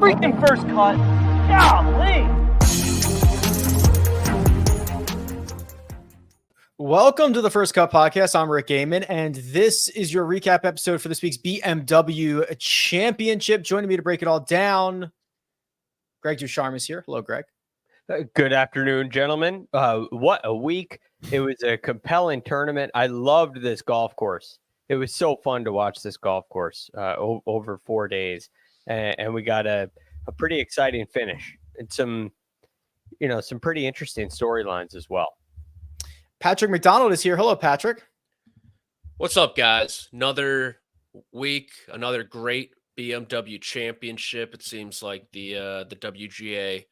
freaking first cut. Golly. Welcome to the First Cup Podcast. I'm Rick Gehman, and this is your recap episode for this week's BMW Championship. Joining me to break it all down, Greg DuCharme is here. Hello, Greg. Good afternoon, gentlemen. What a week. It was a compelling tournament. I loved this golf course. It was so fun to watch this golf course over 4 days. And we got a pretty exciting finish and some pretty interesting storylines as well. Patrick McDonald is here. Hello, Patrick. What's up, guys? Another week, another great BMW Championship. It seems like the WGA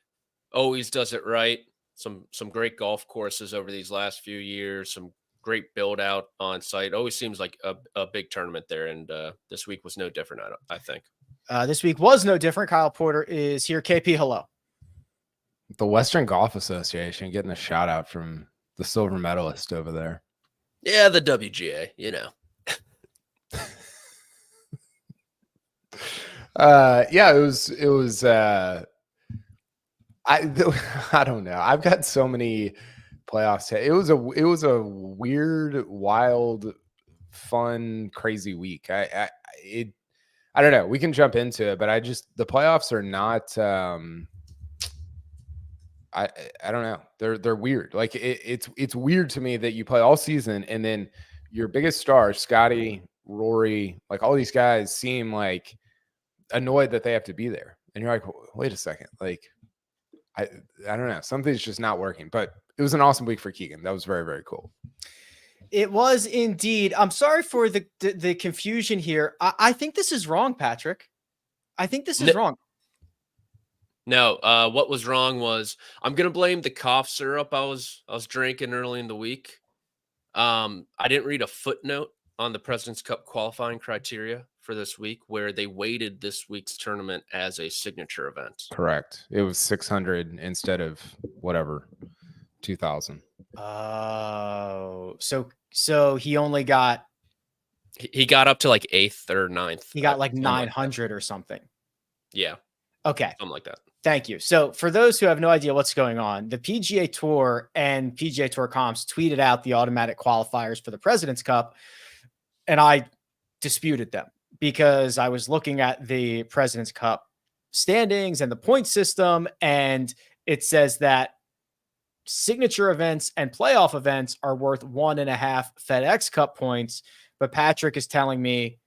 always does it right. Some great golf courses over these last few years. Some great build out on site. Always seems like a big tournament there, and this week was no different. I think this week was no different. Kyle Porter is here. KP, hello. The Western Golf Association getting a shout out from the silver medalist over there. Yeah, the WGA, you know. Yeah, it was I don't know. I've got so many playoffs. It was a weird, wild, fun, crazy week. I don't know. We can jump into it, but the playoffs are not I don't know. They're weird. Like it's weird to me that you play all season and then your biggest stars, Scotty, Rory, like all these guys seem like annoyed that they have to be there. And you're like, wait a second. Like I don't know. Something's just not working. But it was an awesome week for Keegan. That was very, very cool. It was indeed. I'm sorry for the confusion here. I think this is wrong, Patrick. I think this is wrong. No, what was wrong was I'm gonna blame the cough syrup I was drinking early in the week. I didn't read a footnote on the President's Cup qualifying criteria for this week where they weighted this week's tournament as a signature event. Correct. It was 600 instead of whatever 2,000. Oh, so he only got he got up to like 8th or 9th. He got like 900 or something. Yeah. Okay. Something like that. Thank you. So for those who have no idea what's going on, the PGA Tour and PGA Tour comps tweeted out the automatic qualifiers for the President's Cup, and I disputed them because I was looking at the President's Cup standings and the point system, and it says that signature events and playoff events are worth 1.5 FedEx Cup points, but Patrick is telling me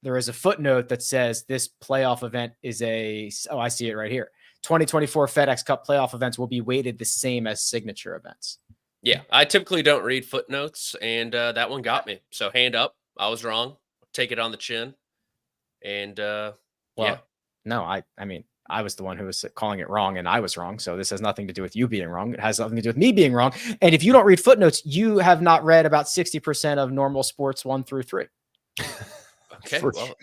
there is a footnote that says this playoff event is I see it right here. 2024 FedEx Cup playoff events will be weighted the same as signature events. Yeah, I typically don't read footnotes, and that one got me. So hand up. I was wrong. Take it on the chin. And yeah. No, I mean, I was the one who was calling it wrong, and I was wrong. So this has nothing to do with you being wrong. It has nothing to do with me being wrong. And if you don't read footnotes, you have not read about 60% of normal sports 1 through 3. Okay, well,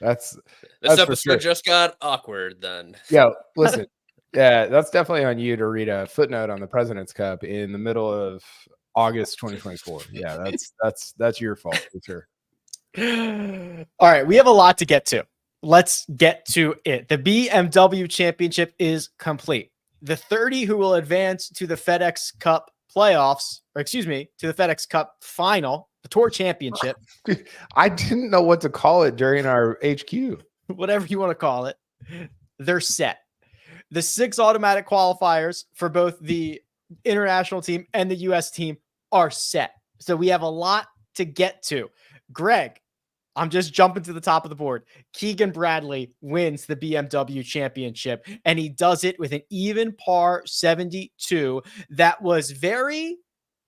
this episode just got awkward then. Yeah, listen. Yeah, that's definitely on you to read a footnote on the President's Cup in the middle of August 2024. Yeah, that's your fault for sure. All right, we have a lot to get to. Let's get to it. The BMW Championship is complete. The 30 who will advance to the FedEx Cup playoffs, to the FedEx Cup final, the Tour Championship. I didn't know what to call it during our HQ. Whatever you want to call it, they're set. The 6 automatic qualifiers for both the international team and the U.S. team are set. So we have a lot to get to. Greg, I'm just jumping to the top of the board. Keegan Bradley wins the BMW Championship, and he does it with an even par 72 that was very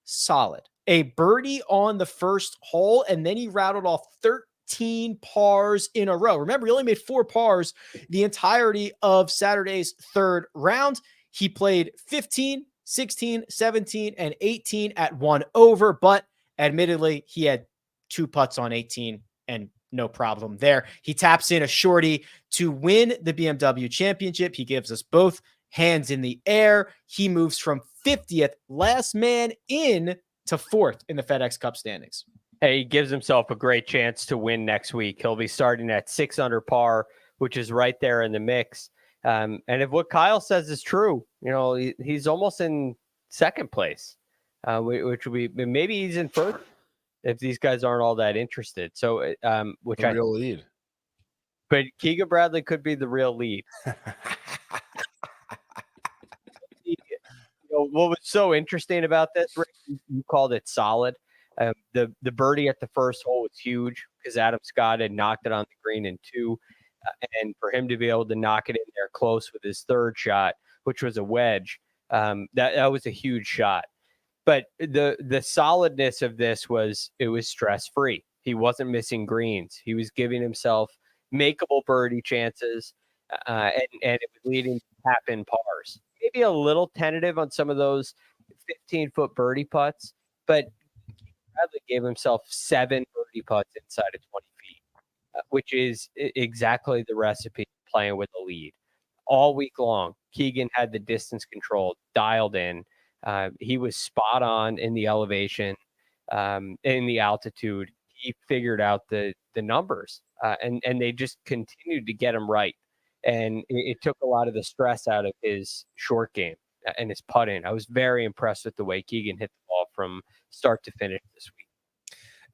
solid. A birdie on the first hole, and then he rattled off 13 pars in a row. Remember, he only made 4 pars the entirety of Saturday's third round. He played 15, 16, 17, and 18 at 1 over, but admittedly, he had 2 putts on 18 and no problem there. He taps in a shorty to win the BMW Championship. He gives us both hands in the air. He moves from 50th, last man in, to 4th in the FedEx Cup standings. Hey, he gives himself a great chance to win next week. He'll be starting at 6 under par, which is right there in the mix. And if what Kyle says is true, he's almost in second place, which would be, maybe he's in first if these guys aren't all that interested. So, which The real lead. But Keegan Bradley could be the real lead. What was so interesting about this, Rick, you called it solid. The birdie at the first hole was huge because Adam Scott had knocked it on the green in 2. And for him to be able to knock it in there close with his third shot, which was a wedge, that was a huge shot. But the solidness of this was it was stress-free. He wasn't missing greens. He was giving himself makeable birdie chances, and it was leading to tap-in pars. Maybe a little tentative on some of those 15-foot birdie putts, but Bradley gave himself 7 birdie putts inside of 20 feet, which is exactly the recipe playing with a lead. All week long, Keegan had the distance control dialed in. He was spot on in the elevation, in the altitude. He figured out the numbers, and they just continued to get him right. And it took a lot of the stress out of his short game and his putting. I was very impressed with the way Keegan hit the ball from start to finish this week.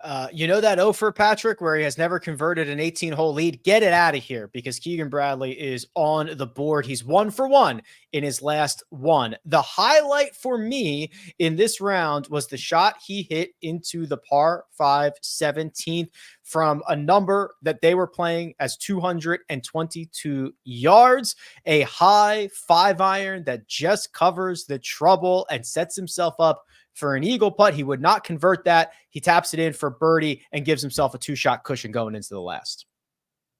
That O for Patrick, where he has never converted an 18-hole lead, get it out of here because Keegan Bradley is on the board. He's 1 for 1 in his last one. The highlight for me in this round was the shot he hit into the par 5 17th from a number that they were playing as 222 yards, a high 5-iron that just covers the trouble and sets himself up for an eagle putt. He would not convert that. He taps it in for birdie and gives himself a 2-shot cushion going into the last.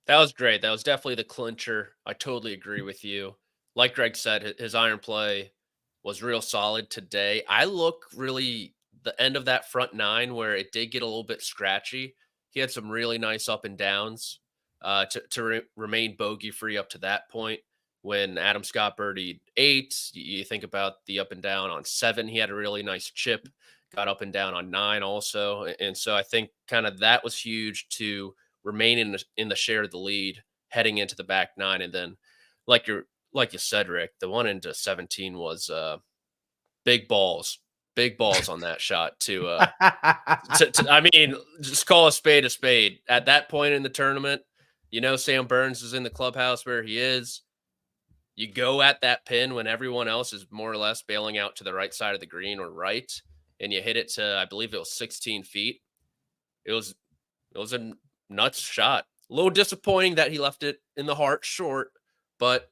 That was great. That was definitely the clincher. I totally agree with you. Like Greg said, his iron play was real solid today. I look really the end of that front 9 where it did get a little bit scratchy. He had some really nice up and downs to remain bogey free up to that point. When Adam Scott birdied 8, you think about the up and down on 7. He had a really nice chip, got up and down on 9 also. And so I think kind of that was huge to remain in the share of the lead heading into the back 9. And then like you said, Rick, the one into 17 was big balls on that shot to I mean, just call a spade. At that point in the tournament, Sam Burns is in the clubhouse where he is. You go at that pin when everyone else is more or less bailing out to the right side of the green or right, and you hit it to, I believe it was 16 feet. It was a nuts shot. A little disappointing that he left it in the heart short, but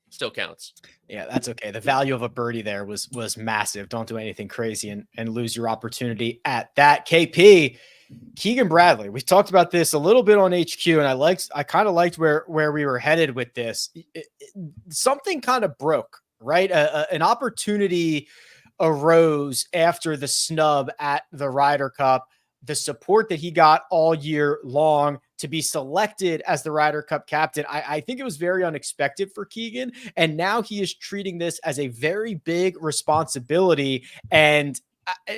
still counts. Yeah, that's okay. The value of a birdie there was massive. Don't do anything crazy and lose your opportunity at that. KP, Keegan Bradley. We talked about this a little bit on HQ, and I kind of liked where we were headed with this. Something kind of broke, right? An opportunity arose after the snub at the Ryder Cup. The support that he got all year long to be selected as the Ryder Cup captain, I think it was very unexpected for Keegan. And now he is treating this as a very big responsibility. And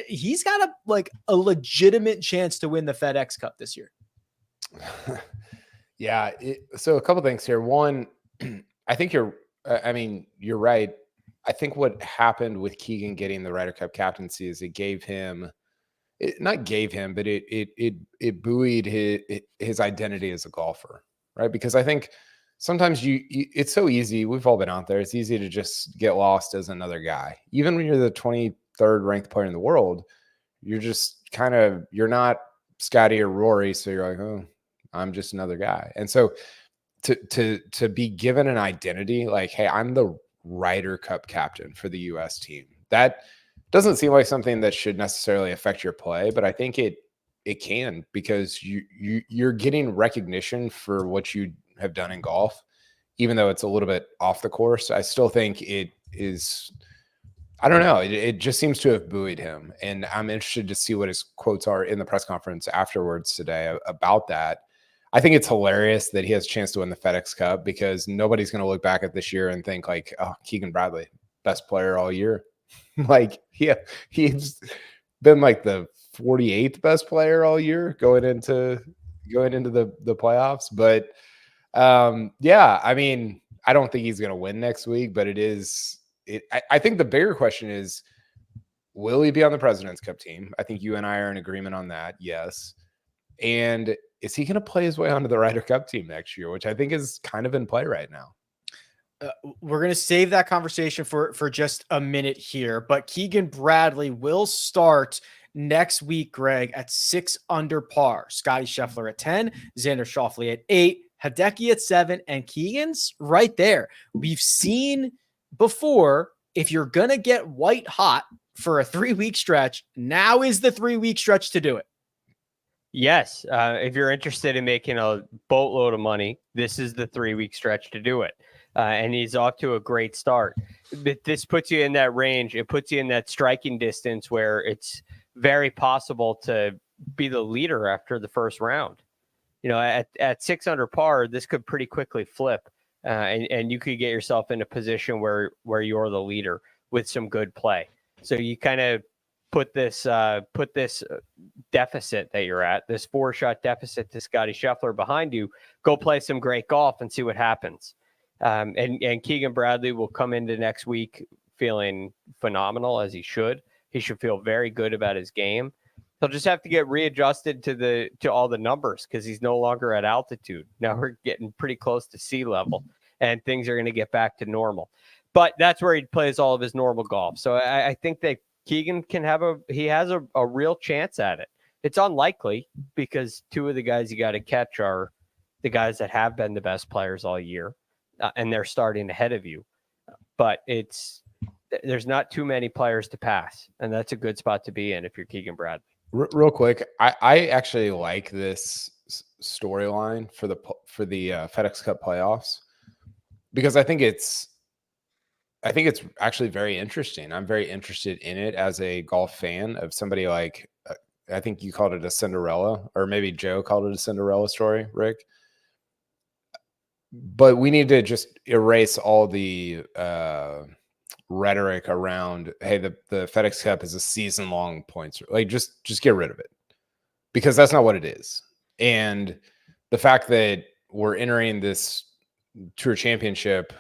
he's got a legitimate chance to win the FedEx Cup this year. Yeah. So a couple things here. One, I think you're right. I think what happened with Keegan getting the Ryder Cup captaincy is it buoyed his identity as a golfer, right? Because I think sometimes it's so easy. We've all been out there. It's easy to just get lost as another guy. Even when you're the 23rd ranked player in the world, you're just you're not Scotty or Rory. So you're like, oh, I'm just another guy. And so to be given an identity like, hey, I'm the Ryder Cup captain for the US team, that doesn't seem like something that should necessarily affect your play, but I think it can, because you're getting recognition for what you have done in golf, even though it's a little bit off the course. I still think it is. I don't know. It just seems to have buoyed him, and I'm interested to see what his quotes are in the press conference afterwards today about that. I think it's hilarious that he has a chance to win the FedEx Cup, because nobody's going to look back at this year and think like, oh, Keegan Bradley, best player all year. Like, he's been like the 48th best player all year going into the playoffs. But yeah, I mean, I don't think he's going to win next week, but I think the bigger question is, will he be on the President's Cup team? I think you and I are in agreement on that. Yes. And is he going to play his way onto the Ryder Cup team next year, which I think is kind of in play right now? We're going to save that conversation for just a minute here, but Keegan Bradley will start next week, Greg, at 6 under par. Scotty Scheffler at 10, Xander Schauffele at 8, Hideki at 7, and Keegan's right there. We've seen before, if you're going to get white hot for a 3-week stretch, now is the 3-week stretch to do it. Yes. If you're interested in making a boatload of money, this is the 3-week stretch to do it. And he's off to a great start. This puts you in that range. It puts you in that striking distance where it's very possible to be the leader after the first round. You know, at 6 under par, this could pretty quickly flip, and you could get yourself in a position where you're the leader with some good play. So you kind of put this deficit that you're at, this 4-shot deficit to Scotty Scheffler behind you. Go play some great golf and see what happens. And Keegan Bradley will come into next week feeling phenomenal, as he should. He should feel very good about his game. He'll just have to get readjusted to all the numbers because he's no longer at altitude. Now we're getting pretty close to sea level, and things are going to get back to normal. But that's where he plays all of his normal golf. So I think that Keegan has a real chance at it. It's unlikely because 2 of the guys you got to catch are the guys that have been the best players all year. And they're starting ahead of you, but there's not too many players to pass, and that's a good spot to be in if you're Keegan Bradley. Real quick, I actually like this storyline for the FedEx Cup playoffs because I think it's actually very interesting. I'm very interested in it as a golf fan of somebody like I think you called it a Cinderella, or maybe Joe called it a Cinderella story, Rick. But we need to just erase all the rhetoric around, hey, the FedEx Cup is a season-long points. Like, just get rid of it because that's not what it is. And the fact that we're entering this Tour Championship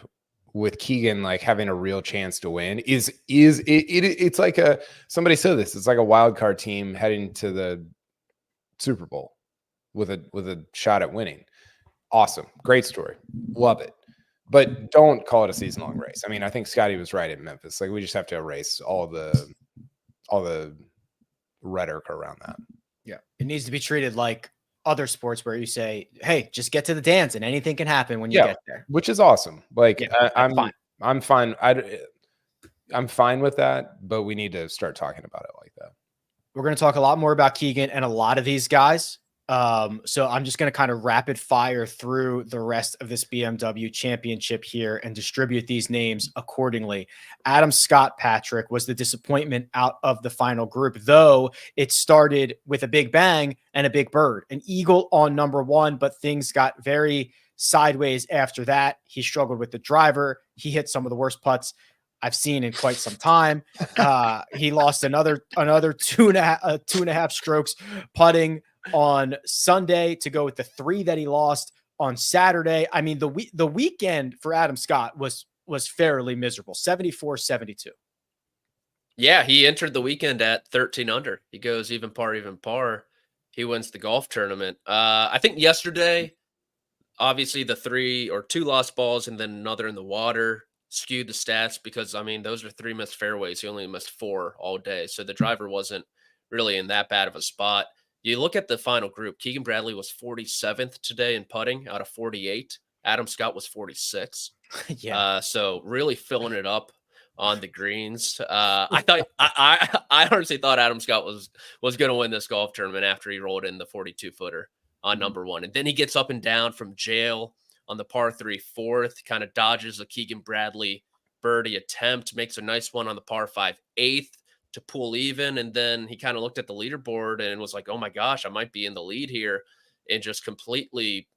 with Keegan like having a real chance to win it's like somebody said this. It's like a wild card team heading to the Super Bowl with a shot at winning. Awesome. Great story. Love it. But don't call it a season-long race. I mean, I think Scotty was right at Memphis. Like, we just have to erase all the rhetoric around that. Yeah. It needs to be treated like other sports where you say, hey, just get to the dance and anything can happen when you get there. Which is awesome. Like, yeah, I'm fine. I'm fine with that, but we need to start talking about it like that. We're going to talk a lot more about Keegan and a lot of these guys. So I'm just going to kind of rapid fire through the rest of this BMW Championship here and distribute these names accordingly. Adam Scott Patrick was the disappointment out of the final group, though it started with a big bang and a big bird, an eagle on number 1, but things got very sideways after that. He struggled with the driver. He hit some of the worst putts I've seen in quite some time. He lost another 2.5 strokes putting on Sunday to go with the 3 that he lost on Saturday. I mean, the weekend for Adam Scott was fairly miserable, 74-72. Yeah, he entered the weekend at 13 under. He goes even par. He wins the golf tournament. I think yesterday, obviously the 3 or 2 lost balls and then another in the water skewed the stats because, I mean, those are 3 missed fairways. He only missed 4 all day. So the driver wasn't really in that bad of a spot. You look at the final group, Keegan Bradley was 47th today in putting out of 48. Adam Scott was 46. Yeah. So really filling it up on the greens. I honestly thought Adam Scott was going to win this golf tournament after he rolled in the 42-footer on number 1. And then he gets up and down from jail on the par 3 4th, kind of dodges a Keegan Bradley birdie attempt, makes a nice one on the par 5 8th. To pull even, and then he kind of looked at the leaderboard and was like, oh my gosh, I might be in the lead here, and just completely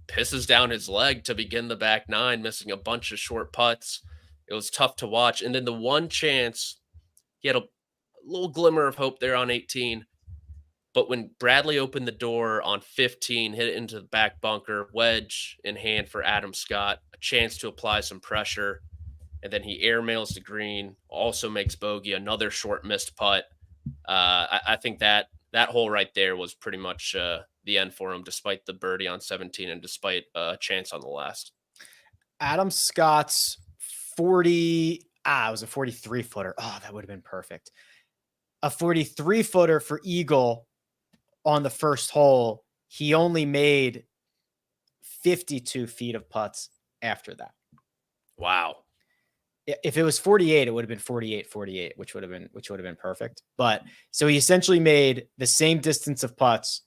pisses down his leg to begin the back 9, missing a bunch of short putts. It was tough to watch. And then the one chance, he had a little glimmer of hope there on 18, But when Bradley opened the door on 15, hit it into the back bunker, wedge in hand for Adam Scott, a chance to apply some pressure, and then he airmails to green, also makes bogey, another short missed putt. I think that hole right there was pretty much the end for him, despite the birdie on 17 and despite a chance on the last. Adam Scott's 40, it was a 43 footer. Oh, that would have been perfect. A 43 footer for Eagle on the first hole. He only made 52 feet of putts after that. Wow. If it was 48, it would have been 48, which would have been perfect. But so he essentially made the same distance of putts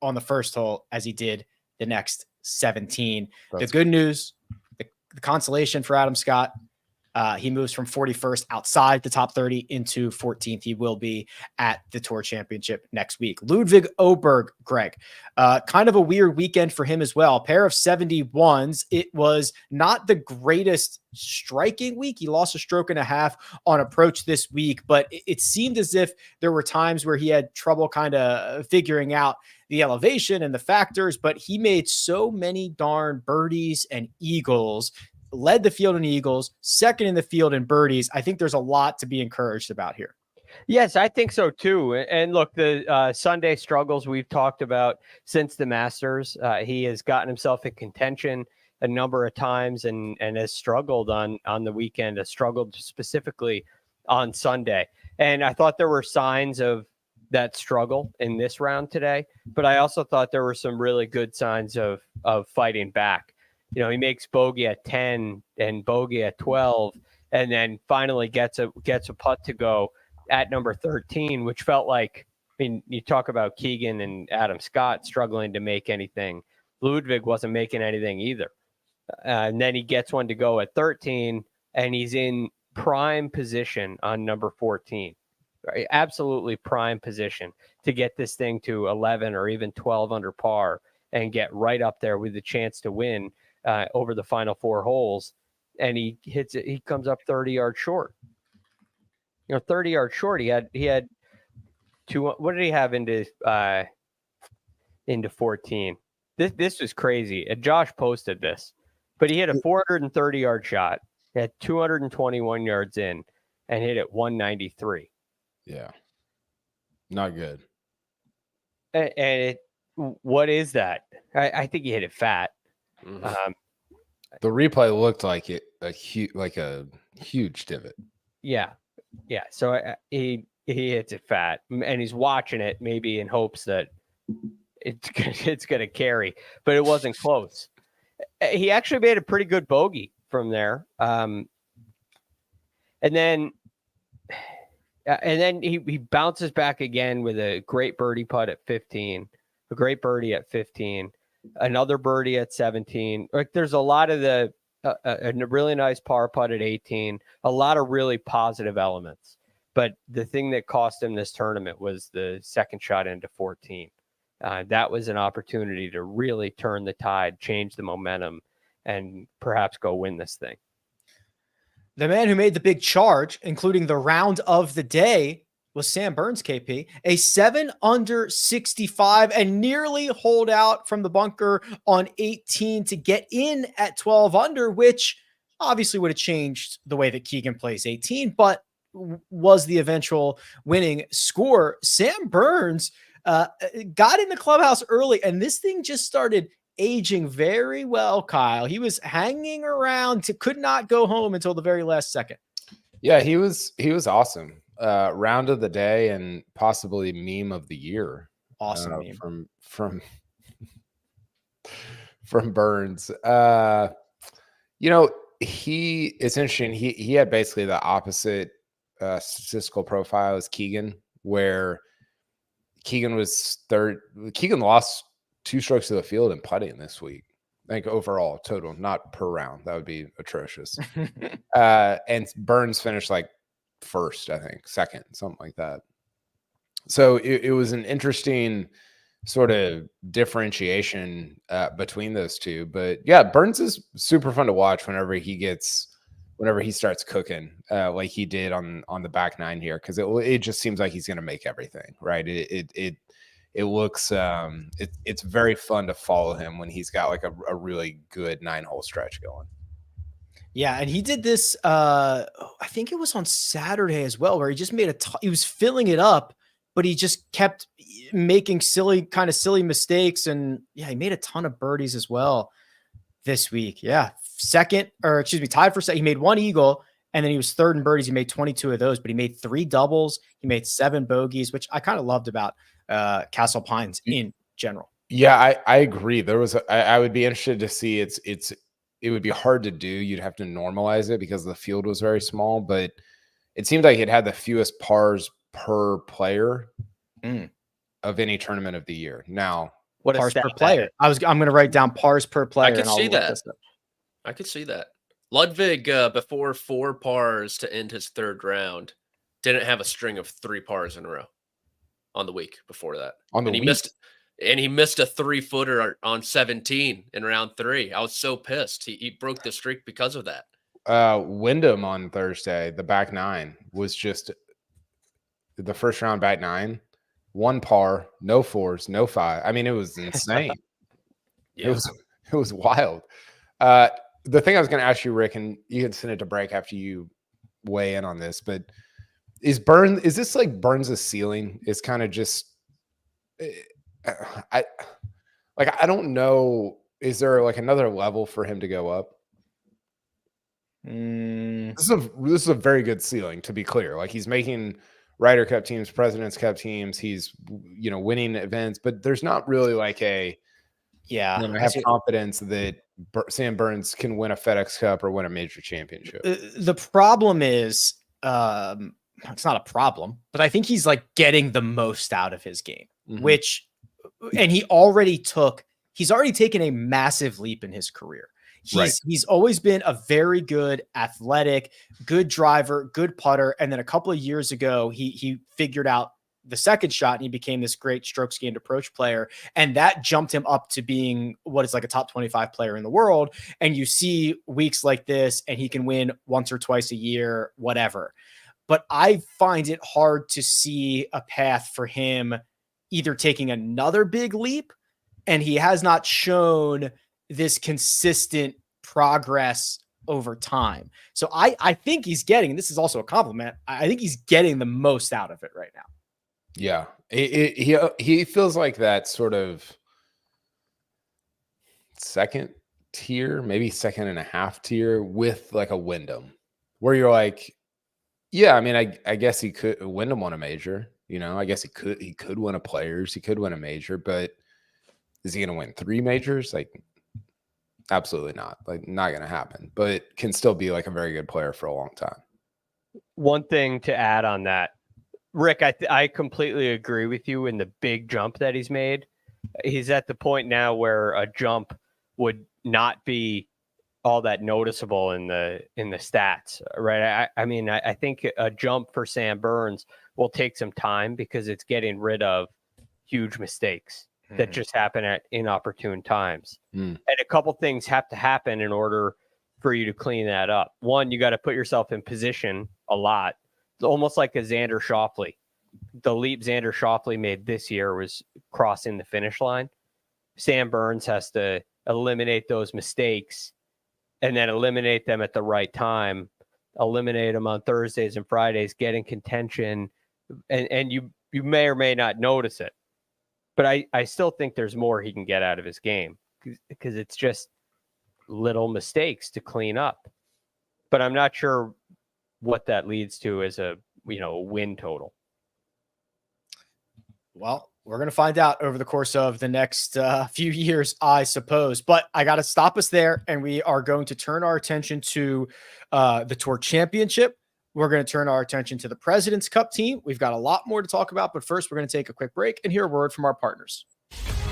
on the first hole as he did the next 17. The good news, the consolation for Adam Scott, he moves from 41st outside the top 30 into 14th. He will be at the Tour Championship next week. Ludvig Aberg, Greg, kind of a weird weekend for him as well. A pair of 71s. It was not the greatest striking week. He lost a stroke and a half on approach this week, but it seemed as if there were times where he had trouble kind of figuring out the elevation and the factors, but he made so many darn birdies and eagles, led the field in eagles, second in the field in birdies. I think there's a lot to be encouraged about here. Yes, I think so too. And look, the Sunday struggles we've talked about since the Masters, he has gotten himself in contention a number of times and has struggled on the weekend, has struggled specifically on Sunday. And I thought there were signs of that struggle in this round today, but I also thought there were some really good signs of fighting back. You know, he makes bogey at 10 and bogey at 12, and then finally gets a putt to go at number 13, which felt like, I mean, you talk about Keegan and Adam Scott struggling to make anything. Ludvig wasn't making anything either. And then he gets one to go at 13, and he's in prime position on number 14. Right? Absolutely prime position to get this thing to 11 or even 12 under par and get right up there with the chance to win over the final four holes. And he hits it. He comes up 30 yards short. 30 yards short. He had two. What did he have into 14? This was crazy. And Josh posted this, but he hit a 430-yard shot. He had 221 yards in and hit it 193. Yeah. Not good. And what is that? I think he hit it fat. Mm-hmm. The replay looked like a huge divot. Yeah. So he hits it fat, and he's watching it maybe in hopes that it's going to carry, but it wasn't close. He actually made a pretty good bogey from there, and then he bounces back again with a great birdie putt at 15, a great birdie at 15, another birdie at 17. Like there's a lot of a really nice par putt at 18, a lot of really positive elements. But the thing that cost him this tournament was the second shot into 14. That was an opportunity to really turn the tide, change the momentum, and perhaps go win this thing. The man who made the big charge, including the round of the day, was Sam Burns, KP. A 7 under 65 and nearly holed out from the bunker on 18 to get in at 12 under, which obviously would have changed the way that Keegan plays 18, but was the eventual winning score. Sam Burns got in the clubhouse early, and this thing just started aging very well, Kyle. He was hanging around, could not go home until the very last second. Yeah, he was awesome. Round of the day and possibly meme of the year. Awesome meme from Burns. It's interesting. He had basically the opposite statistical profile as Keegan, where Keegan was third. Keegan lost 2 strokes to the field in putting this week. I think overall total, not per round. That would be atrocious. And Burns finished like first, I think, second, something like that. So it was an interesting sort of differentiation between those two. But yeah, Burns is super fun to watch whenever he starts cooking, like he did on the back nine here, because it just seems like he's going to make everything right. it looks it's very fun to follow him when he's got like a really good 9-hole stretch going. Yeah, and he did this. I think it was on Saturday as well, where he just made he was filling it up, but he just kept making silly mistakes, and yeah, he made a ton of birdies as well this week. Yeah, tied for second. He made one eagle, and then he was third in birdies. He made 22 of those, but he made 3 doubles. He made 7 bogeys, which I kind of loved about Castle Pines in general. Yeah, I agree. I would be interested to see it would be hard to do. You'd have to normalize it because the field was very small, but it seemed like it had the fewest pars per player of any tournament of the year. Now, what pars per player? I'm going to write down pars per player. I could see that. I could see that. Ludvig, before 4 pars to end his 3rd round, didn't have a string of 3 pars in a row on the week before that. He missed a 3-footer on 17 in round 3. I was so pissed. He broke the streak because of that. Wyndham on Thursday, the back 9 was just the first round back 9, 1 par, no 4s, no 5. I mean, it was insane. Yeah. It was wild. The thing I was going to ask you, Rick, and you can send it to break after you weigh in on this, but is this like Burns' ceiling? Is kind of just I don't know. Is there like another level for him to go up? This is a very good ceiling, to be clear. Like, he's making Ryder Cup teams, President's Cup teams. He's winning events, but there's not really like I have confidence that Sam Burns can win a FedEx Cup or win a major championship. The problem is, it's not a problem, but I think he's like getting the most out of his game, and he's already taken a massive leap in his career. He's always been a very good athletic, good driver, good putter. And then a couple of years ago, he figured out the second shot and he became this great strokes gained approach player. And that jumped him up to being what is like a top 25 player in the world. And you see weeks like this and he can win once or twice a year, whatever. But I find it hard to see a path for him either taking another big leap, and he has not shown this consistent progress over time. So I think he's getting, and this is also a compliment, I think he's getting the most out of it right now. Yeah. He feels like that sort of second tier, maybe second and a half tier with like a Wyndham, where you're like, yeah, I mean, I guess he could. Wyndham won a major, I guess he could win a Players, he could win a major, but is he going to win 3 majors? Like, absolutely not. Like, not going to happen, but can still be like a very good player for a long time. One thing to add on that, Rick, I completely agree with you in the big jump that he's made. He's at the point now where a jump would not be all that noticeable in the stats, right? I mean, I think a jump for Sam Burns will take some time because it's getting rid of huge mistakes that just happen at inopportune times. And a couple things have to happen in order for you to clean that up. One, you got to put yourself in position a lot. It's almost like a Xander Schauffele. The leap Xander Schauffele made this year was crossing the finish line. Sam Burns has to eliminate those mistakes and then eliminate them at the right time, eliminate them on Thursdays and Fridays, get in contention, and you may or may not notice it. But I still think there's more he can get out of his game because it's just little mistakes to clean up. But I'm not sure what that leads to as a win total. Well, we're going to find out over the course of the next few years, I suppose. But I got to stop us there, and we are going to turn our attention to the Tour Championship. We're going to turn our attention to the President's Cup team. We've got a lot more to talk about, but first we're going to take a quick break and hear a word from our partners.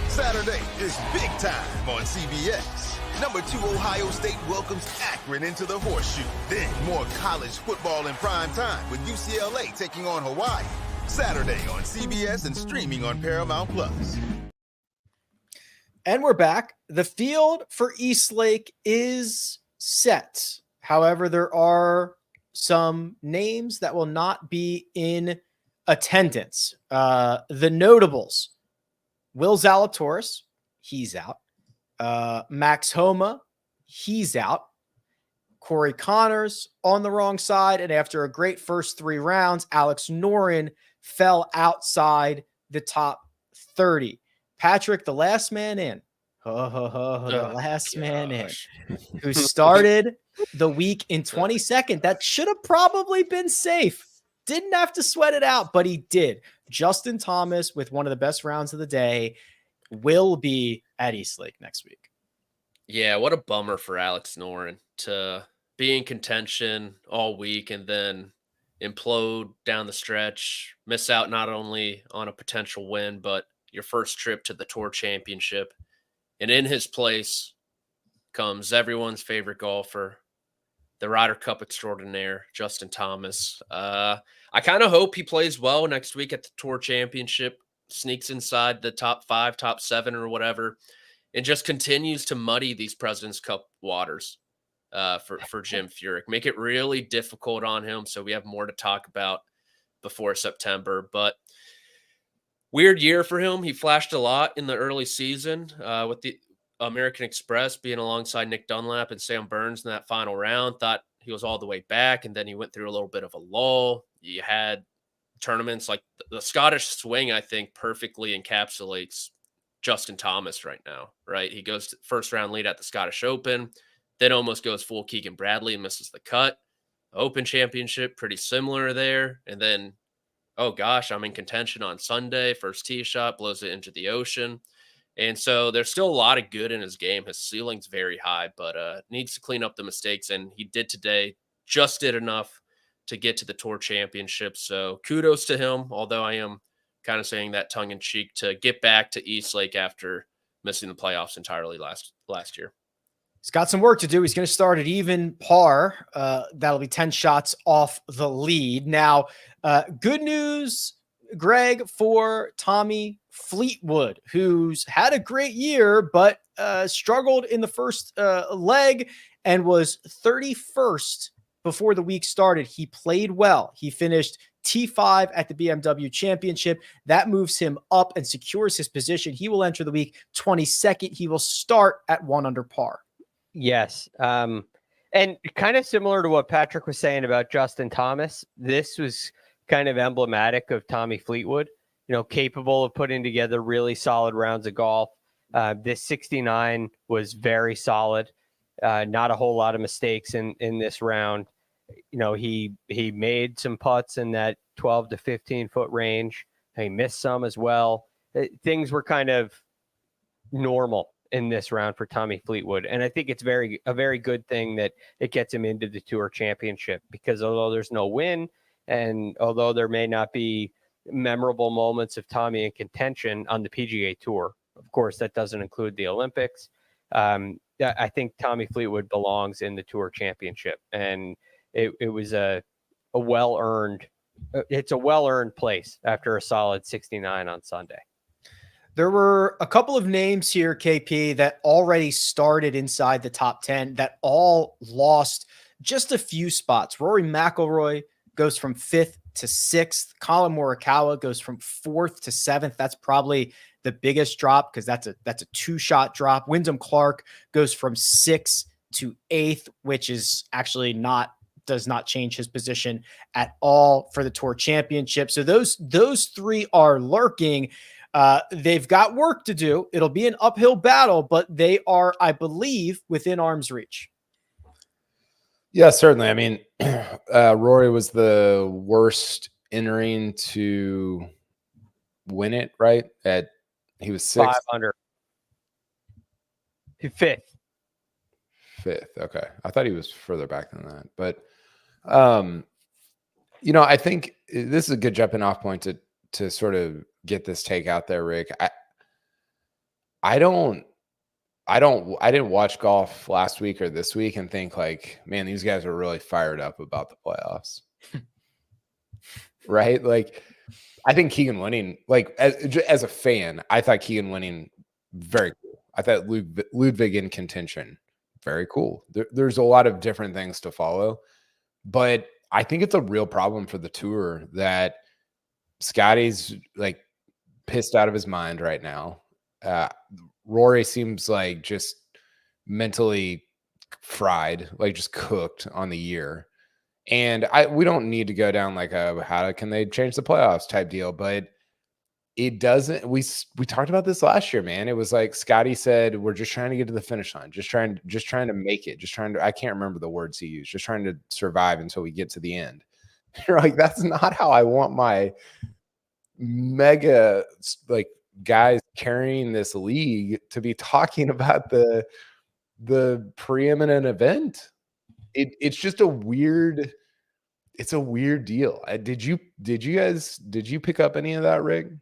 Saturday is big time on CBS. Number 2 Ohio State welcomes Akron into the Horseshoe. Then more college football in prime time with UCLA taking on Hawaii. Saturday on CBS and streaming on Paramount Plus. And we're back. The field for Eastlake is set. However, there are some names that will not be in attendance. The notables Will Zalatoris, he's out. Max Homa, he's out. Corey Connors on the wrong side. And after a great first 3 rounds, Alex Noren fell outside the top 30. Patrick, the last man in, the last man in, who started the week in 22nd. That should have probably been safe. Didn't have to sweat it out, but he did. Justin Thomas, with one of the best rounds of the day, will be at Eastlake next week. Yeah, what a bummer for Alex Noren to be in contention all week and then implode down the stretch, miss out not only on a potential win, but your first trip to the Tour Championship. And in his place comes everyone's favorite golfer, the Ryder Cup extraordinaire, Justin Thomas. I kind of hope he plays well next week at the Tour Championship, sneaks inside the top 5, top 7 or whatever, and just continues to muddy these President's Cup waters for Jim Furyk. Make it really difficult on him so we have more to talk about before September. But weird year for him. He flashed a lot in the early season with the American Express being alongside Nick Dunlap and Sam Burns in that final round. Thought he was all the way back, and then he went through a little bit of a lull. You had tournaments like the Scottish Swing, I think, perfectly encapsulates Justin Thomas right now, right? He goes to first round lead at the Scottish Open, then almost goes full Keegan Bradley and misses the cut. Open Championship, pretty similar there. And then, oh gosh, I'm in contention on Sunday. First tee shot, blows it into the ocean. And so there's still a lot of good in his game. His ceiling's very high, but needs to clean up the mistakes. And he did today, just did enough to get to the Tour Championship. So kudos to him, although I am kind of saying that tongue in cheek, to get back to Eastlake after missing the playoffs entirely last year. He's got some work to do. He's going to start at even par. That'll be 10 shots off the lead. Now, good news, Greg, for Tommy Fleetwood, who's had a great year, but struggled in the first leg and was 31st before the week started. He played well. He finished T5 at the BMW Championship. That moves him up and secures his position. He will enter the week 22nd. He will start at 1 under par. Yes. And kind of similar to what Patrick was saying about Justin Thomas, this was kind of emblematic of Tommy Fleetwood, capable of putting together really solid rounds of golf. This 69 was very solid. Not a whole lot of mistakes in this round. He made some putts in that 12 to 15 foot range. He missed some as well. Things were kind of normal in this round for Tommy Fleetwood. And I think it's a very good thing that it gets him into the Tour Championship, because although there's no win, and although there may not be memorable moments of Tommy in contention on the PGA Tour, of course, that doesn't include the Olympics. I think Tommy Fleetwood belongs in the Tour Championship, and it was a well-earned place after a solid 69 on Sunday. There were a couple of names here, KP, that already started inside the top 10 that all lost just a few spots. Rory McIlroy goes from 5th to 6th. Colin Morikawa goes from 4th to 7th. That's probably the biggest drop, because that's a 2-shot drop. Wyndham Clark goes from 6th to 8th, which is actually does not change his position at all for the Tour Championship. So those 3 are lurking. They've got work to do. It'll be an uphill battle, but they are, I believe, within arm's reach. Yeah, certainly. I mean, Rory was the worst entering to win it, right? He was 6th. 5 under. 5th. Okay. I thought he was further back than that. But, I think this is a good jumping off point to sort of get this take out there, Rick. I didn't watch golf last week or this week and think like, man, these guys are really fired up about the playoffs. Right? Like, I think Keegan winning, like as a fan, I thought Keegan winning very cool. I thought Ludvig in contention, very cool. There's a lot of different things to follow, but I think it's a real problem for the tour that Scotty's like pissed out of his mind right now. Rory seems like just mentally fried, like just cooked on the year. And we don't need to go down like a how can they change the playoffs type deal, but it doesn't. We talked about this last year, man. It was like Scotty said, we're just trying to get to the finish line, just trying to make it, I can't remember the words he used, just trying to survive until we get to the end. You're like, that's not how I want my mega like guys carrying this league to be talking about the preeminent event. It's just a weird deal. Did you pick up any of that, Rig?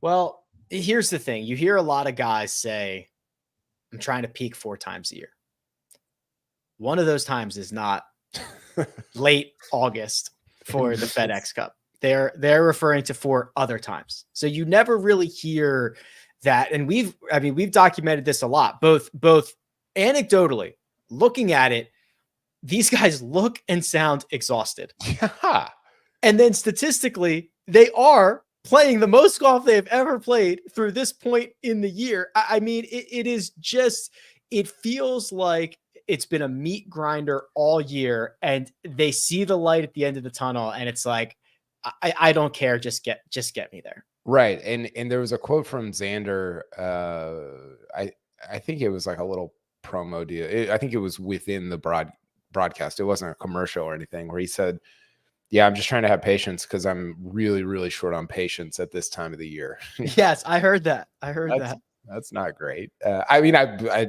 Well, here's the thing. You hear a lot of guys say, I'm trying to peak 4 times a year. One of those times is not late August for the FedEx Cup. They're referring to 4 other times. So you never really hear that. And we've documented this a lot, both anecdotally, looking at it, these guys look and sound exhausted. Yeah. And then statistically, they are playing the most golf they've ever played through this point in the year. I mean, it is just, it feels like it's been a meat grinder all year, and they see the light at the end of the tunnel, and it's like, I don't care. Just get me there. Right. And there was a quote from Xander. I think it was like a little promo deal. I think it was within the broadcast. It wasn't a commercial or anything, where he said, yeah, I'm just trying to have patience because I'm really, really short on patience at this time of the year. Yes, I heard that. That. That's not great. I mean, I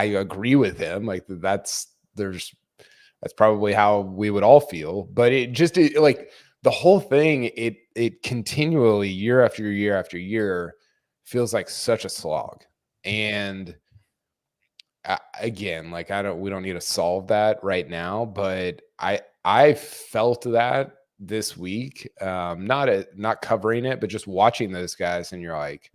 agree with him. Like that's probably how we would all feel. But like the whole thing, it continually year after year after year feels like such a slog. And again, like we don't need to solve that right now, but I felt that this week, not covering it, but just watching those guys, and you're like,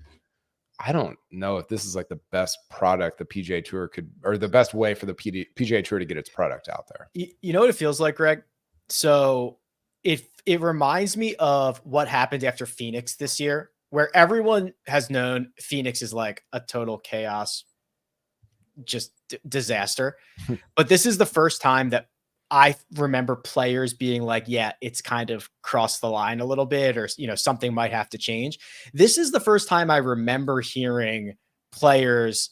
I don't know if this is like the best product the PGA Tour could, or the best way for the PGA Tour to get its product out there. You know what it feels like, Greg? So it reminds me of what happened after Phoenix this year, where everyone has known Phoenix is like a total chaos, just disaster. But this is the first time that I remember players being like, yeah, it's kind of crossed the line a little bit, or, something might have to change. This is the first time I remember hearing players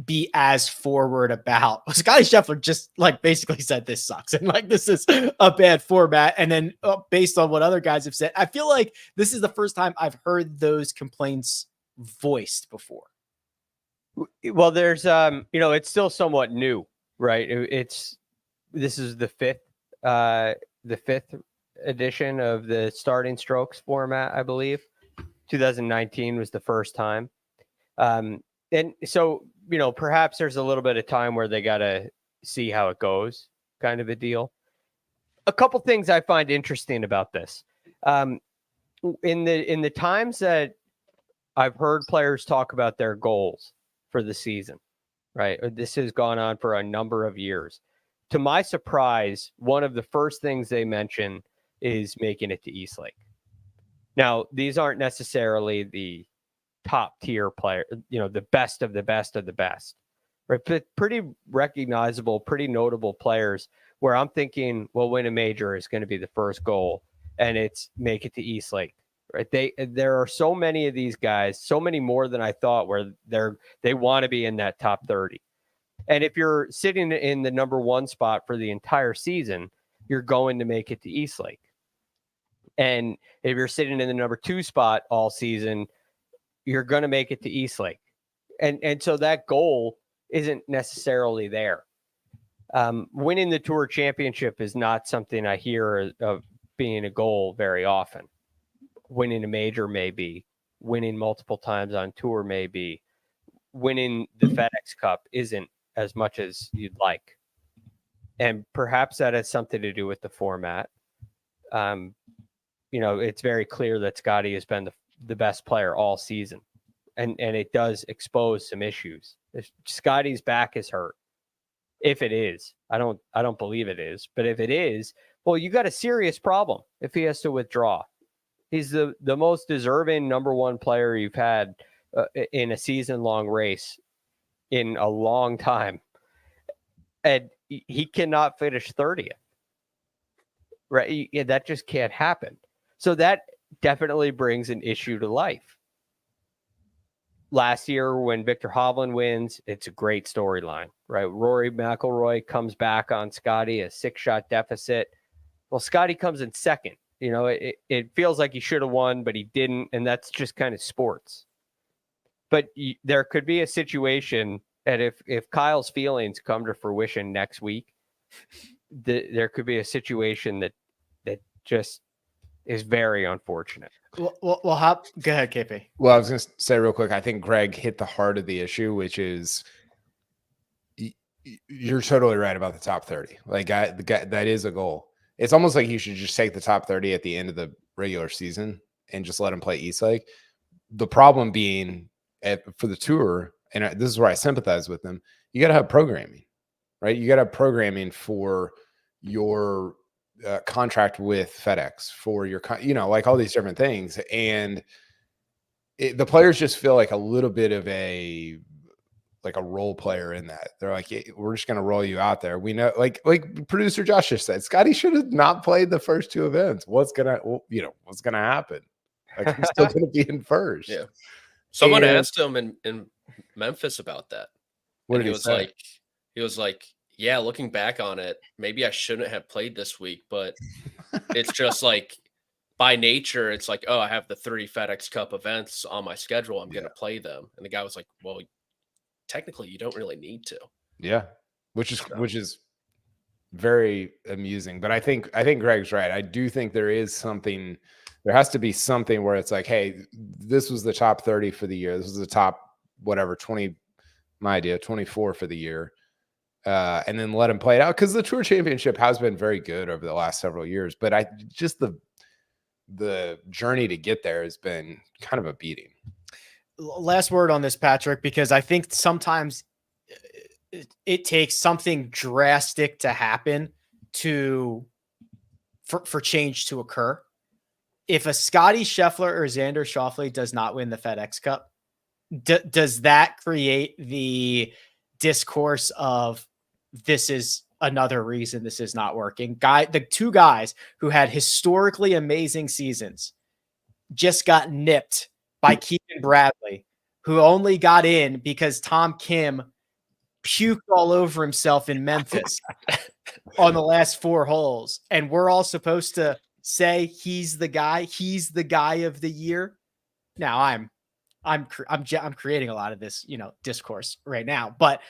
be as forward about Scotty Scheffler just like basically said, this sucks. And like, this is a bad format. And then based on what other guys have said, I feel like this is the first time I've heard those complaints voiced before. Well, there's, it's still somewhat new, right? This is the fifth edition of the starting strokes format, I believe. 2019 was the first time. And so, perhaps there's a little bit of time where they got to see how it goes, kind of a deal. A couple things I find interesting about this. In the times that I've heard players talk about their goals for the season, right? This has gone on for a number of years. To my surprise, one of the first things they mention is making it to East Lake. Now, these aren't necessarily the top tier player, the best of the best of the best, right? But pretty recognizable, pretty notable players where I'm thinking, well, win a major is going to be the first goal, and it's make it to East Lake, right? There are so many of these guys, so many more than I thought, where they want to be in that top 30. And if you're sitting in the number 1 spot for the entire season, you're going to make it to East Lake. And if you're sitting in the number 2 spot all season, you're going to make it to East Lake. And so that goal isn't necessarily there. Winning the Tour Championship is not something I hear of being a goal very often. Winning a major may be. Winning multiple times on tour may be. Winning the FedEx Cup isn't as much as you'd like. And perhaps that has something to do with the format. It's very clear that Scotty has been the best player all season. And it does expose some issues. If Scotty's back is hurt, if it is, I don't believe it is, but if it is, well, you got a serious problem if he has to withdraw. He's the most deserving number one player you've had in a season-long race in a long time. And he cannot finish 30th. Right? Yeah, that just can't happen. So that definitely brings an issue to life. Last year, when Victor Hovland wins, it's a great storyline, right? Rory McIlroy comes back on Scotty, a 6-shot deficit. Well, Scotty comes in second. You know, it feels like he should have won, but he didn't, and that's just kind of sports. But there could be a situation that if Kyle's feelings come to fruition next week, there could be a situation that just is very unfortunate. Well, go ahead, KP. Well, I was going to say real quick, I think Greg hit the heart of the issue, which is you're totally right about the top 30. Like, the guy, that is a goal. It's almost like you should just take the top 30 at the end of the regular season and just let them play East Lake. The problem being for the tour, and this is where I sympathize with them, you got to have programming, right? You got to have programming for your contract with FedEx, for your, like all these different things. And the players just feel like a little bit of a role player in that. They're like, hey, we're just going to roll you out there. We know, like producer Josh just said, Scotty should have not played the first two events. What's going to happen? Like, he's still going to be in first. Yeah. Someone asked him in Memphis about that. What did he say? He was like, yeah, looking back on it, maybe I shouldn't have played this week, but it's just like by nature, it's like, oh, I have the 3 FedEx Cup events on my schedule. I'm going to play them. And the guy was like, well, technically you don't really need to. Yeah. Which is very amusing. But I think Greg's right. I do think there has to be something where it's like, hey, this was the top 30 for the year. This was the top, 24 for the year. And then let him play it out, because the Tour Championship has been very good over the last several years. But the journey to get there has been kind of a beating. Last word on this, Patrick, because I think sometimes it takes something drastic to happen for change to occur. If a Scotty Scheffler or Xander Schauffele does not win the FedEx Cup, does that create the discourse of this is another reason this is not working? The two guys who had historically amazing seasons just got nipped by Keegan Bradley, who only got in because Tom Kim puked all over himself in Memphis on the last 4 holes. And we're all supposed to say he's the guy of the year. Now I'm creating a lot of this, discourse right now, but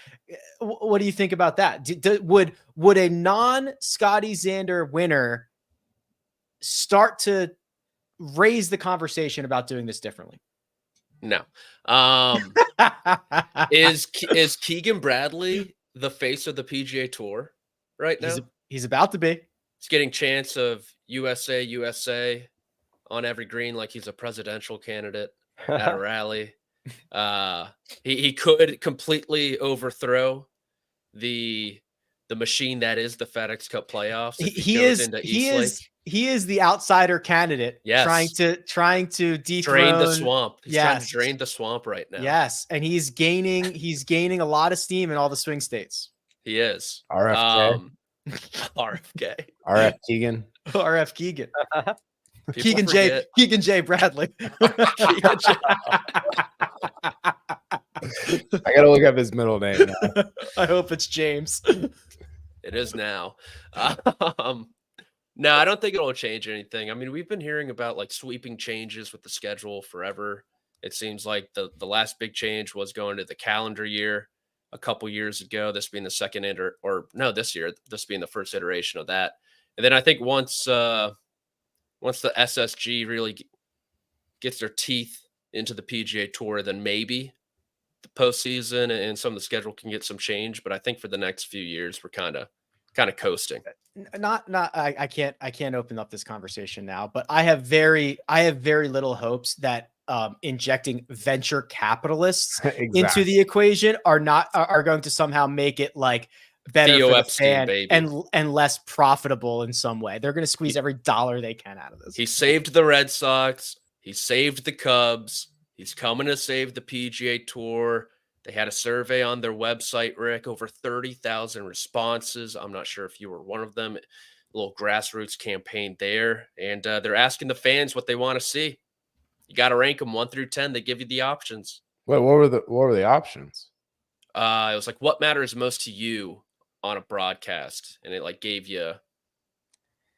what do you think about that? Would a non-Scotty Xander winner start to raise the conversation about doing this differently? No. Is Keegan Bradley the face of the PGA Tour right now? He's about to be. He's getting chance of USA on every green like he's a presidential candidate at a rally. He could completely overthrow the machine that is the FedEx Cup playoffs. He is the outsider candidate. Yes. trying to dethrone, drain the swamp. He's trying to drain the swamp right now. Yes, and he's gaining a lot of steam in all the swing states. He is. RFK. RFK. RF Keegan. RF Keegan. Keegan J. Bradley. Keegan J. I gotta look up his middle name now. I hope it's James. It is now. No, I don't think it'll change anything. I mean, we've been hearing about like sweeping changes with the schedule forever. It seems like the last big change was going to the calendar year a couple years ago. This being the second this year, this being the first iteration of that. And then I think once the SSG really gets their teeth into the PGA Tour, then maybe the postseason and some of the schedule can get some change. But I think for the next few years, we're kind of coasting. I can't open up this conversation now, but I have very little hopes that injecting venture capitalists into the equation are going to somehow make it like better Theo for the Epstein, fan baby. and less profitable in some way. They're going to squeeze every dollar they can out of this. He saved the Red Sox. He saved the Cubs. He's coming to save the PGA Tour. They had a survey on their website, Rick, over 30,000 responses. I'm not sure if you were one of them. A little grassroots campaign there. And they're asking the fans what they want to see. You got to rank them 1 through 10. They give you the options. Wait, what were the options? It was like, what matters most to you on a broadcast? And it like gave you,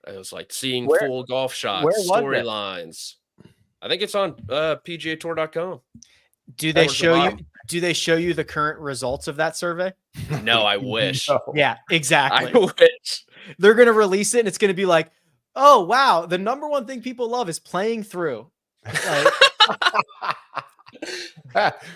it was like seeing full golf shots, storylines. I think it's on PGAtour.com. Do they show you the current results of that survey? No, I wish. No. Yeah, exactly. I wish. They're going to release it and it's going to be like, oh, wow. The number one thing people love is playing through. Like,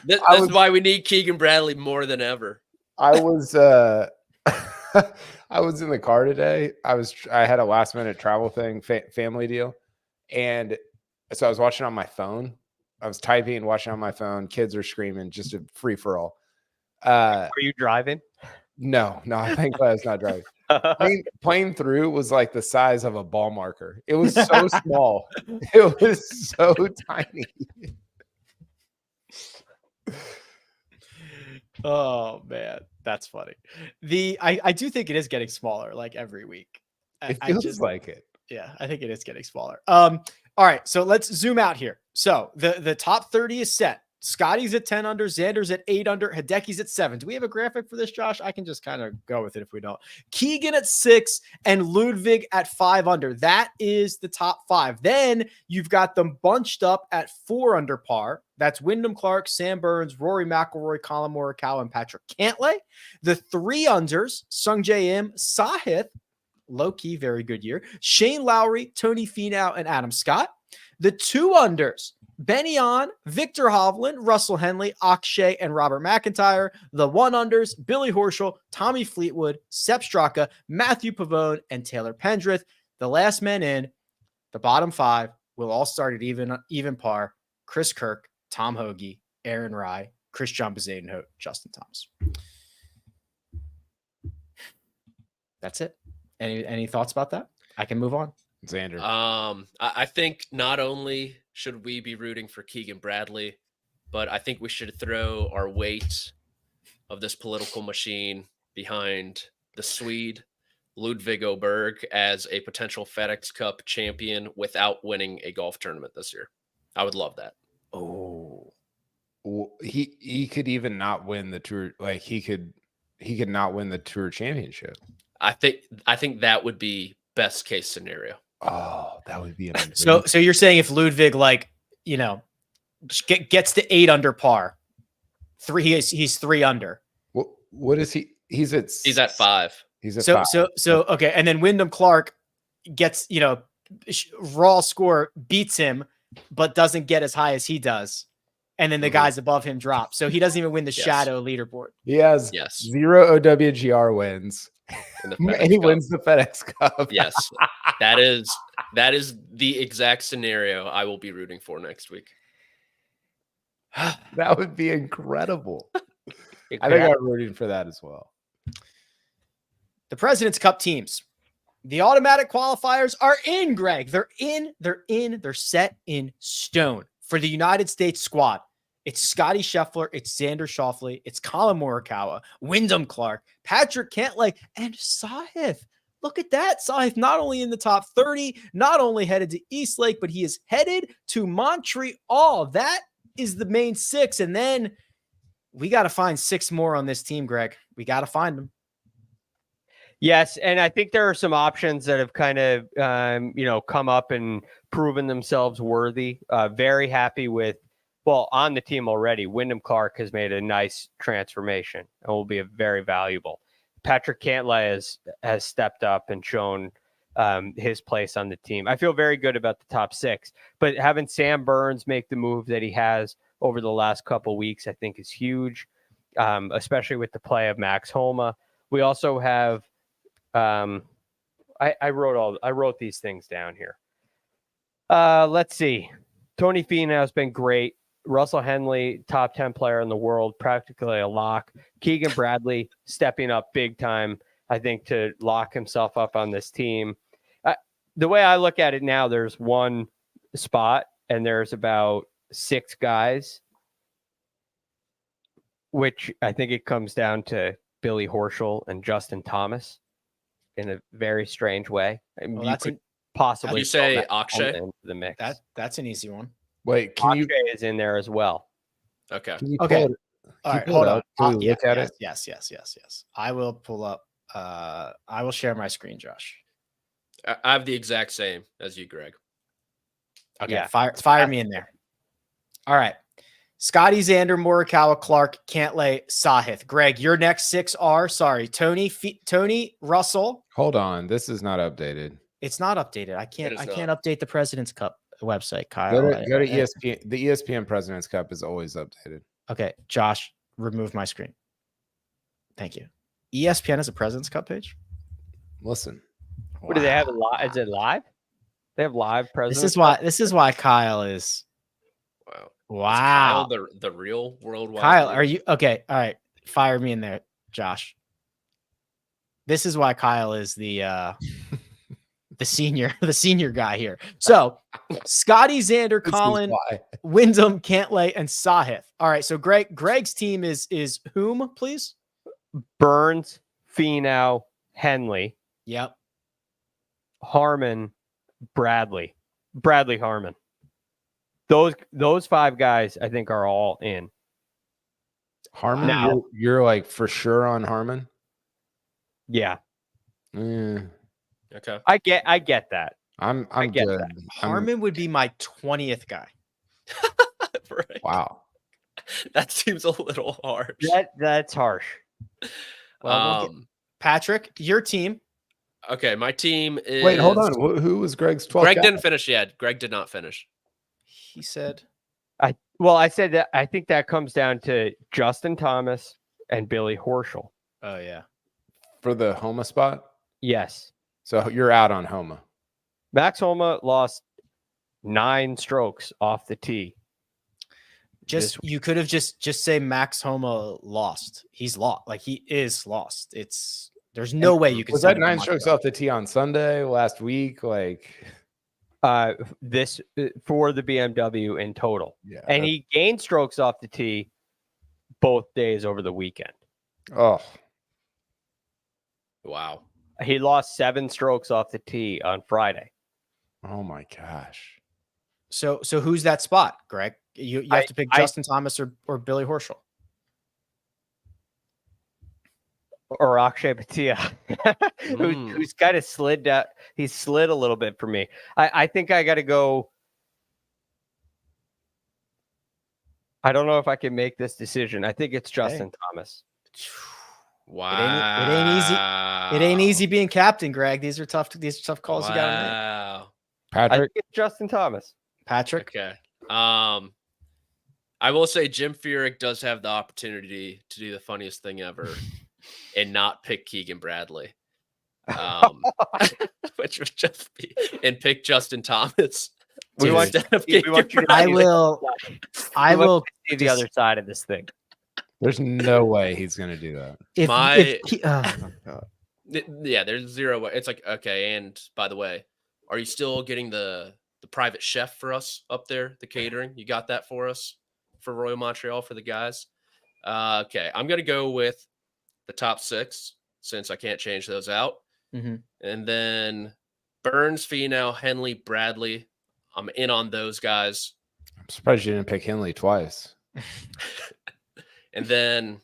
This is why we need Keegan Bradley more than ever. I was I was in the car today. I had a last minute travel thing, family deal. And so I was watching on my phone. I was typing and watching on my phone. Kids are screaming, just a free for all. Are you driving? No, I think I was not driving. Playing through was like the size of a ball marker. It was so small. It was so tiny. oh man, that's funny. I do think it is getting smaller like every week. It feels like it. Yeah, I think it is getting smaller. All right, so let's zoom out here. So the top 30 is set. Scotty's at 10 under, Xander's at 8 under, Hideki's at 7. Do we have a graphic for this, Josh? I can just kind of go with it if we don't. Keegan at 6 and Ludvig at 5 under. That is the top 5. Then you've got them bunched up at 4 under par. That's Wyndham Clark, Sam Burns, Rory McIlroy, Colin Morikawa, and Patrick Cantlay. The 3 unders, Sungjae Im, Sahith, low-key, very good year, Shane Lowry, Tony Finau, and Adam Scott. The 2 unders, Benny On, Victor Hovland, Russell Henley, Akshay, and Robert McIntyre. The 1 unders, Billy Horschel, Tommy Fleetwood, Sepp Straka, Matthew Pavone, and Taylor Pendrith. The last men in, the bottom 5, will all start at even par. Chris Kirk, Tom Hoagie, Aaron Rye, Christian Bezuidenhout, Justin Thomas. That's it. Any thoughts about that? I can move on. Xander. I think not only should we be rooting for Keegan Bradley, but I think we should throw our weight of this political machine behind the Swede, Ludvig Aberg, as a potential FedEx Cup champion without winning a golf tournament this year. I would love that. Oh, he could even not win the tour. Like he could not win the tour championship. I think that would be best case scenario. Oh, that would be amazing. So you're saying if Ludvig, like, you know, gets to 8 under par, he's 3 under. What is he? He's at 5. He's at 5. So okay, and then Wyndham Clark gets, you know, raw score, beats him, but doesn't get as high as he does. And then the guys above him drop. So he doesn't even win the shadow leaderboard. He has 0 OWGR wins. And he wins the FedEx Cup. Yes. That is the exact scenario I will be rooting for next week. That would be incredible. I think I'm rooting for that as well. The President's Cup teams. The automatic qualifiers are in, Greg. They're in. They're set in stone. For the United States squad, it's Scotty Scheffler, it's Xander Schauffele, it's Colin Morikawa, Wyndham Clark, Patrick Cantlay, and Sahith. Look at that. Sahith not only in the top 30, not only headed to East Lake, but he is headed to Montreal. That is the main 6. And then we got to find 6 more on this team, Greg. We got to find them. Yes, and I think there are some options that have kind of, come up and proven themselves worthy. Very happy with, on the team already, Wyndham Clark has made a nice transformation and will be very valuable. Patrick Cantlay has stepped up and shown his place on the team. I feel very good about the top 6, but having Sam Burns make the move that he has over the last couple of weeks, I think is huge, especially with the play of Max Homa. We also have, I wrote these things down here. Let's see. Tony Finau has been great. Russell Henley, top 10 player in the world, practically a lock. Keegan Bradley stepping up big time. I think, to lock himself up on this team. The way I look at it now, there's one spot and there's about 6 guys, which I think it comes down to Billy Horschel and Justin Thomas in a very strange way. I mean, Well, you that's could possibly You say throw Matt Akshay? Holman into the mix. that's an easy one. Wait, can you Akshay is in there as well. Okay. Okay. pull it? All you right, pull hold it on. up? Can we look at it? Yes. I will pull up. I will share my screen, Josh. I have the exact same as you, Greg. Okay, Yeah. fire me in there. All right. Scotty, Xander, Morikawa, Clark, Cantlay, Sahith. Greg, your next 6 are, sorry, Tony, Russell. Hold on, this is not updated. It's not updated. I can't is update the President's Cup website, Kyle. Go to ESPN. The ESPN President's Cup is always updated. Okay, Josh, remove my screen. Thank you. ESPN has a President's Cup page? Listen, What do they have? Is it live? They have live presidents. This is why Kyle is. Wow. Wow. Is Kyle the real worldwide. Kyle, leader? are you okay? All right, fire me in there, Josh. This is why Kyle is the senior guy here. So, Scotty, Xander, this is Colin, why. Wyndham, Cantlay, and Sahith. All right, so Greg's team is whom, please? Burns, Finau, Henley, Yep. Harmon, Bradley Harmon. Those 5 guys, I think, are all in. Harmon, Now- you're like for sure on Harmon. Yeah, Eh, Okay. I get that. I'm get good. that. Harmon would be my 20th guy. Right. Wow. That seems a little harsh. That's harsh. Well, we'll get- Patrick, your team. Okay, my team is. Wait, hold on. Who was Greg's 12th? Greg guy? didn't finish yet. Greg did not finish. He said. I said that I think that comes down to Justin Thomas and Billy Horschel. Oh yeah. For the Homa spot. Yes. So you're out on Homa. Max Homa lost 9 strokes off the tee. You could have just say Max Homa lost. He's lost. Like he is lost. There's no way you can. Was say that 9 strokes off the tee on Sunday last week? Like, This for the BMW in total. yeah. And he gained strokes off the tee both days over the weekend. Oh, Wow. He lost 7 strokes off the tee on Friday. oh my gosh. So who's that spot, Greg? You have to pick Justin Thomas or Billy Horschel. Or Akshay Bhatia, who's kind of slid down. He's slid a little bit for me. I think I got to go. I don't know if I can make this decision. I think it's Justin Thomas. Wow. It ain't easy being captain, Greg. These are tough calls you got to make. Wow. I Patrick, think it's Justin Thomas. Patrick. Okay. I will say Jim Furyk does have the opportunity to do the funniest thing ever and not pick Keegan Bradley. Which would just be and pick Justin Thomas. We want instead of we want you to I see will the other side of this thing. there's no way he's going to do that. if he, oh my God. Yeah, there's 0 way. It's like, okay, and by the way, are you still getting the private chef for us up there, the catering? You got that for us for Royal Montreal for the guys? Okay, I'm going to go with the top 6 since I can't change those out. Mhm. And then Burns, Finau, Henley, Bradley. I'm in on those guys. I'm surprised you didn't pick Henley twice. And then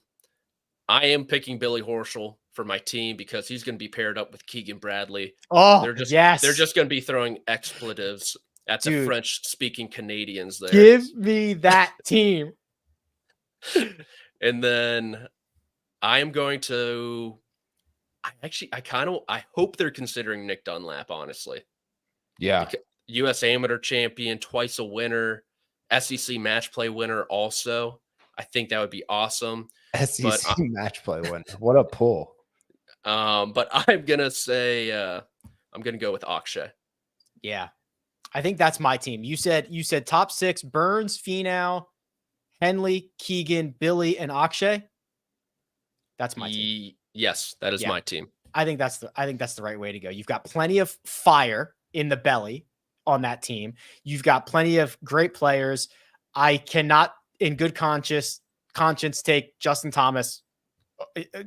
I am picking Billy Horschel for my team because he's going to be paired up with Keegan Bradley. Oh, They're just yes. They're just going to be throwing expletives at the Dude. French-speaking Canadians there. Give me that team. And then I am going to. I hope they're considering Nick Dunlap. Honestly, Yeah. U.S. Amateur champion, twice a winner, SEC match play winner. Also, I think that would be awesome. SEC match play win. What a pull. But I'm gonna say I'm gonna go with Akshay. Yeah. I think that's my team. You said top 6: Burns, Finau, Henley, Keegan, Billy, and Akshay. That's my team. Yes, that is Yeah. my team. I think that's the right way to go. You've got plenty of fire in the belly on that team. You've got plenty of great players. I cannot, in good conscience, take Justin Thomas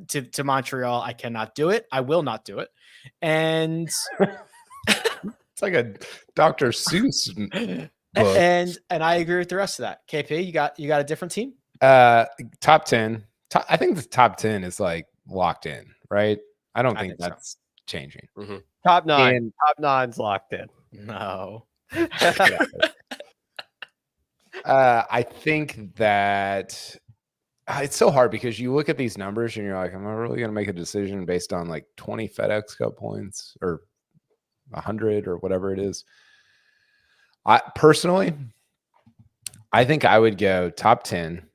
to Montreal. I cannot do it. I will not do it. And It's like a Dr. Seuss book. and I agree with the rest of that. KP, you got a different team? Top 10. I think the top 10 is like locked in, right? I don't think so. that's changing. Mhm. Top 9. And- Top 9's locked in. No. I think that it's so hard because you look at these numbers and you're like, am I really going to make a decision based on like 20 FedEx Cup points or 100 or whatever it is? I think I would go top 10.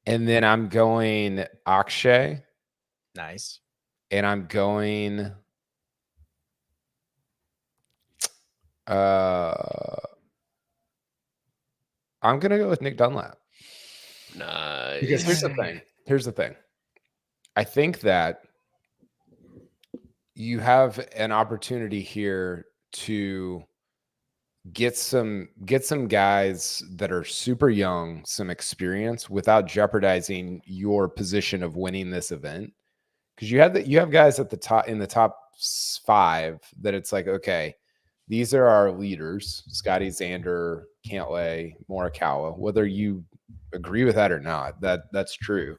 And then I'm going Akshay. Nice. And I'm going I'm gonna go with Nick Dunlap. Nice. Because here's the thing. I think that you have an opportunity here to get some guys that are super young, some experience without jeopardizing your position of winning this event. Because you have guys at the top in the top 5 that it's like, okay, these are our leaders: Scotty, Xander, Cantlay, Morikawa. Whether you agree with that or not, that's true.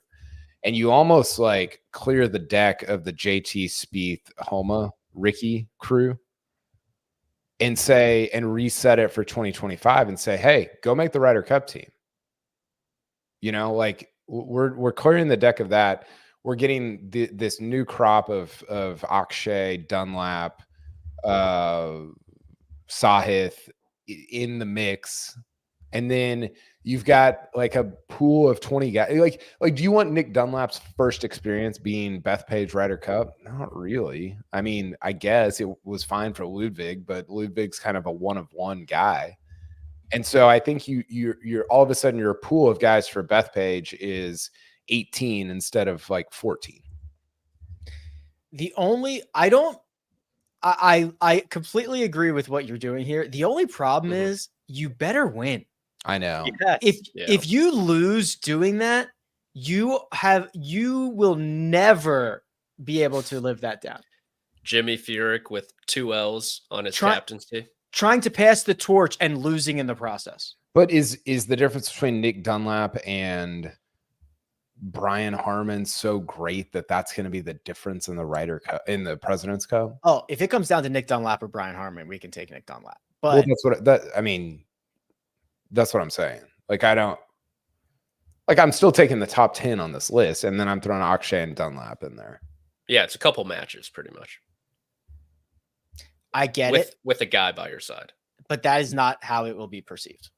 And you almost like clear the deck of the JT, Spieth, Homa, Ricky crew and reset it for 2025 and say, hey, go make the Ryder Cup team. You know, like we're clearing the deck of that. We're getting this new crop of Akshay, Dunlap, Sahith in the mix. And then you've got like a pool of 20 guys. Like, do you want Nick Dunlap's first experience being Bethpage Ryder Cup? Not really. I mean, I guess it was fine for Ludvig, but Ludvig's kind of a one-of-one guy. And so I think you're all of a sudden your pool of guys for Bethpage is 18 instead of like 14. I completely agree with what you're doing here. The only problem is you better win. I know. Yes. If you lose doing that, you will never be able to live that down. Jimmy Furyk with 2 L's on his captaincy. Trying to pass the torch and losing in the process. But is the difference between Nick Dunlap and Brian Harman so great that that's going to be the difference in the Ryder Cup, in the President's Cup? Oh, if it comes down to Nick Dunlap or Brian Harman, we can take Nick Dunlap. But Well, that's what I'm saying. Like, I'm still taking the top 10 on this list, and then I'm throwing Akshay and Dunlap in there. Yeah, it's a couple matches pretty much. I get it. it. With a guy by your side. But that is not how it will be perceived.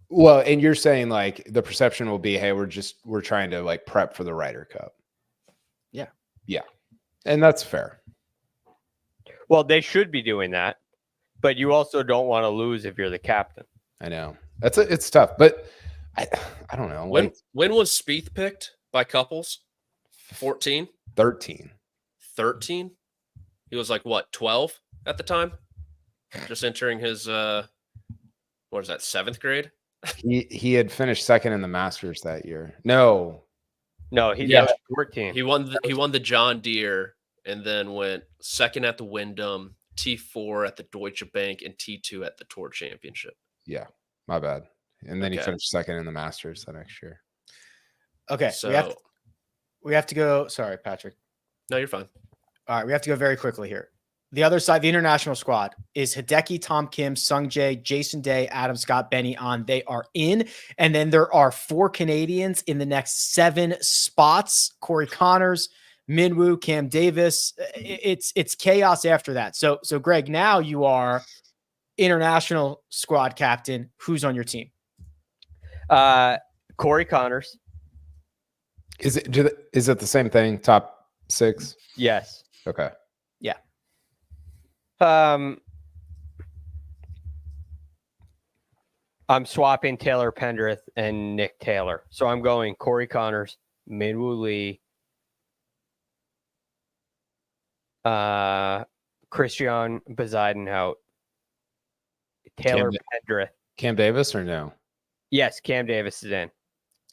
Well, and you're saying like the perception will be, hey, we're trying to like prep for the Ryder Cup. Yeah. Yeah. And that's fair. Well, they should be doing that, but you also don't want to lose if you're the captain. I know. It's tough, but I don't know. When was Spieth picked by couples? 14? 13. 13? He was like what, 12 at the time? Just entering his what is that, 7th grade? He had finished second in the Masters that year. No, he was 14. He won the John Deere and then went second at the Wyndham, T4 at the Deutsche Bank, and T2 at the Tour Championship. Yeah, my bad. And then he finished second in the Masters the next year. Okay, so we have to go. Sorry, Patrick. No, you're fine. All right, we have to go very quickly here. The other side, the international squad, is Hideki, Tom Kim, Sung Jae, Jason Day, Adam Scott, Benny On. They are in. And then there are 4 Canadians in the next 7 spots. Corey Connors, Minwoo, Cam Davis. It's chaos after that. So Greg, now you are international squad captain. Who's on your team? Corey Connors. Is it the same thing? Top 6? Yes. Okay. Yeah. I'm swapping Taylor Pendrith and Nick Taylor. So I'm going Corey Connors, Minwoo Lee, Christian Bezuidenhout, Taylor Pendrith. Cam Davis or no? Yes, Cam Davis is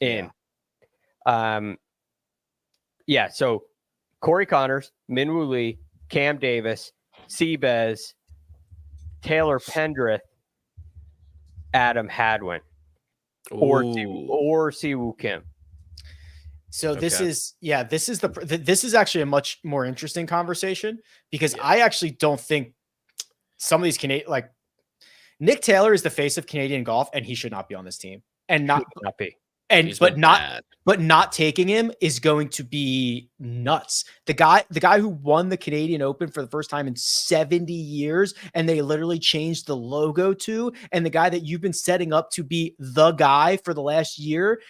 in. Yeah. So Corey Connors, Minwoo Lee, Cam Davis, Seabez, Taylor Pendrith, Adam Hadwin, or Siwoo Kim. So this is actually a much more interesting conversation because I actually don't think some of these like Nick Taylor is the face of Canadian golf and he should not be on this team and not be. And but not taking him is going to be nuts. The guy who won the Canadian Open for the first time in 70 years, and they literally changed the logo to, and the guy that you've been setting up to be the guy for the last year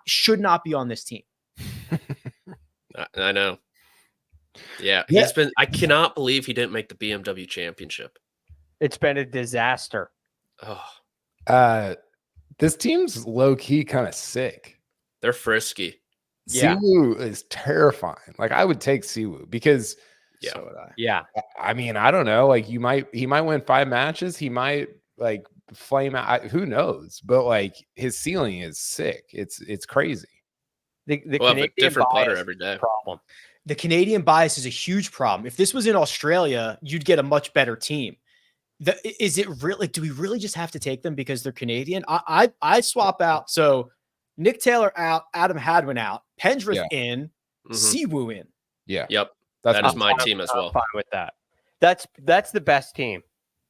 should not be on this team. I know. Yeah. I cannot believe he didn't make the BMW Championship. It's been a disaster. Oh. This team's low key kind of sick. They're frisky. Yeah. Siwoo is terrifying. Like I would take Siwoo because So would I. Yeah. I mean, I don't know. Like he might win 5 matches. He might like flame out. Who knows? But like his ceiling is sick. It's crazy. The Canadian different putter every day. Problem. The Canadian bias is a huge problem. If this was in Australia, you'd get a much better team. Is it really? Do we really just have to take them because they're Canadian? I swap out. So Nick Taylor out, Adam Hadwin out, Pendrith in, Siwoo in. Yeah. Yep. That is my team as well. I'm fine with that. That's the best team.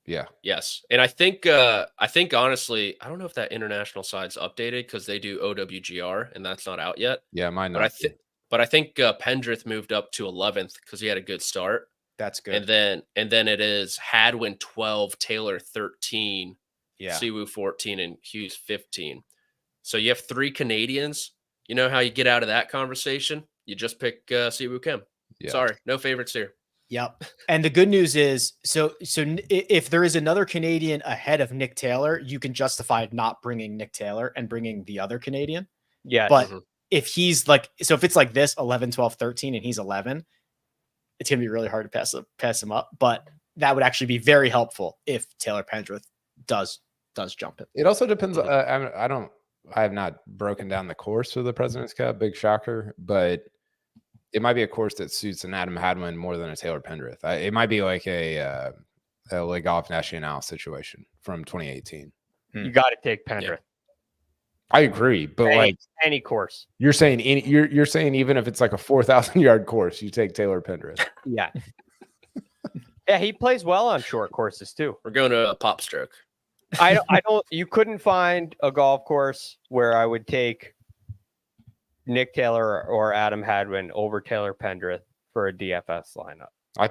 Yeah. Yes. And I think honestly, I don't know if that international side's updated because they do OWGR and that's not out yet. Yeah, mine not. But I think Pendrith moved up to 11th because he had a good start. That's good. And then it is Hadwin 12, Taylor 13, Siwoo 14, and Hughes 15. So you have 3 Canadians. You know how you get out of that conversation? You just pick Siwoo Kim. Yeah. Sorry, no favorites here. Yep. And the good news is, so if there is another Canadian ahead of Nick Taylor, you can justify not bringing Nick Taylor and bringing the other Canadian. Yeah. But if he's like, so if it's like this 11, 12, 13, and he's 11, it's going to be really hard to pass him up. But that would actually be very helpful if Taylor Pendrith does jump it. It also depends. I have not broken down the course of the President's Cup. Big shocker, but it might be a course that suits an Adam Hadwin more than a Taylor Pendrith. It might be like a Le Golf National situation from 2018. You got to take Pendrith. Yeah. I agree, but any course. You're saying you're saying even if it's like a 4,000-yard course, you take Taylor Pendrith. Yeah. Yeah, he plays well on short courses too. We're going to a pop stroke. I don't. You couldn't find a golf course where I would take Nick Taylor or Adam Hadwin over Taylor Pendrith for a DFS lineup. I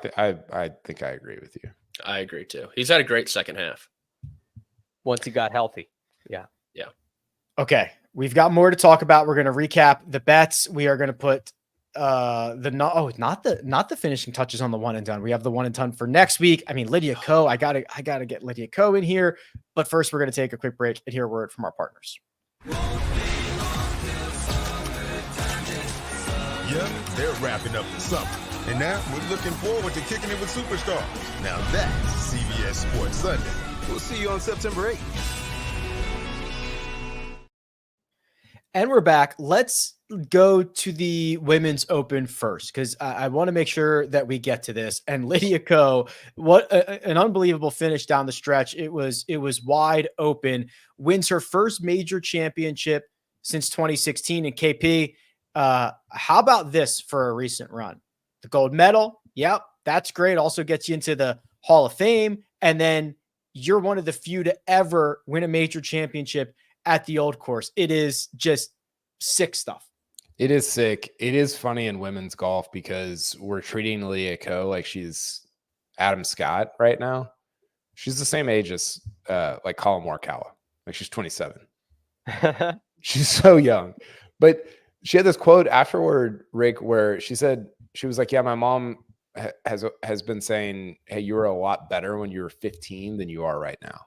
think I agree with you. I agree too. He's had a great second half. Once he got healthy. Yeah. Yeah. Okay. We've got more to talk about. We're going to recap the bets. We are going to put not the finishing touches on the one and done. We have the one and done for next week. I mean, Lydia Ko, I gotta get Lydia Ko in here. But first, we're going to take a quick break and hear a word from our partners. Yep, they're wrapping up the summer. And now we're looking forward to kicking it with superstars. Now that's CBS Sports Sunday. We'll see you on September 8th. And we're back. Let's go to the Women's Open first, because I want to make sure that we get to this. And Lydia Ko, what an unbelievable finish down the stretch. It was wide open, wins her first major championship since 2016. And KP, how about this for a recent run? The gold medal. Yep, that's great. Also gets you into the Hall of Fame. And then you're one of the few to ever win a major championship at the old course. It is just sick stuff. It is sick. It is funny in women's golf because we're treating Lydia Ko like she's Adam Scott right now. She's the same age as like Colin Morikawa. Like she's 27. She's so young. But she had this quote afterward, Rick, where she said, she was like, yeah, my mom has been saying, hey, you were a lot better when you were 15 than you are right now.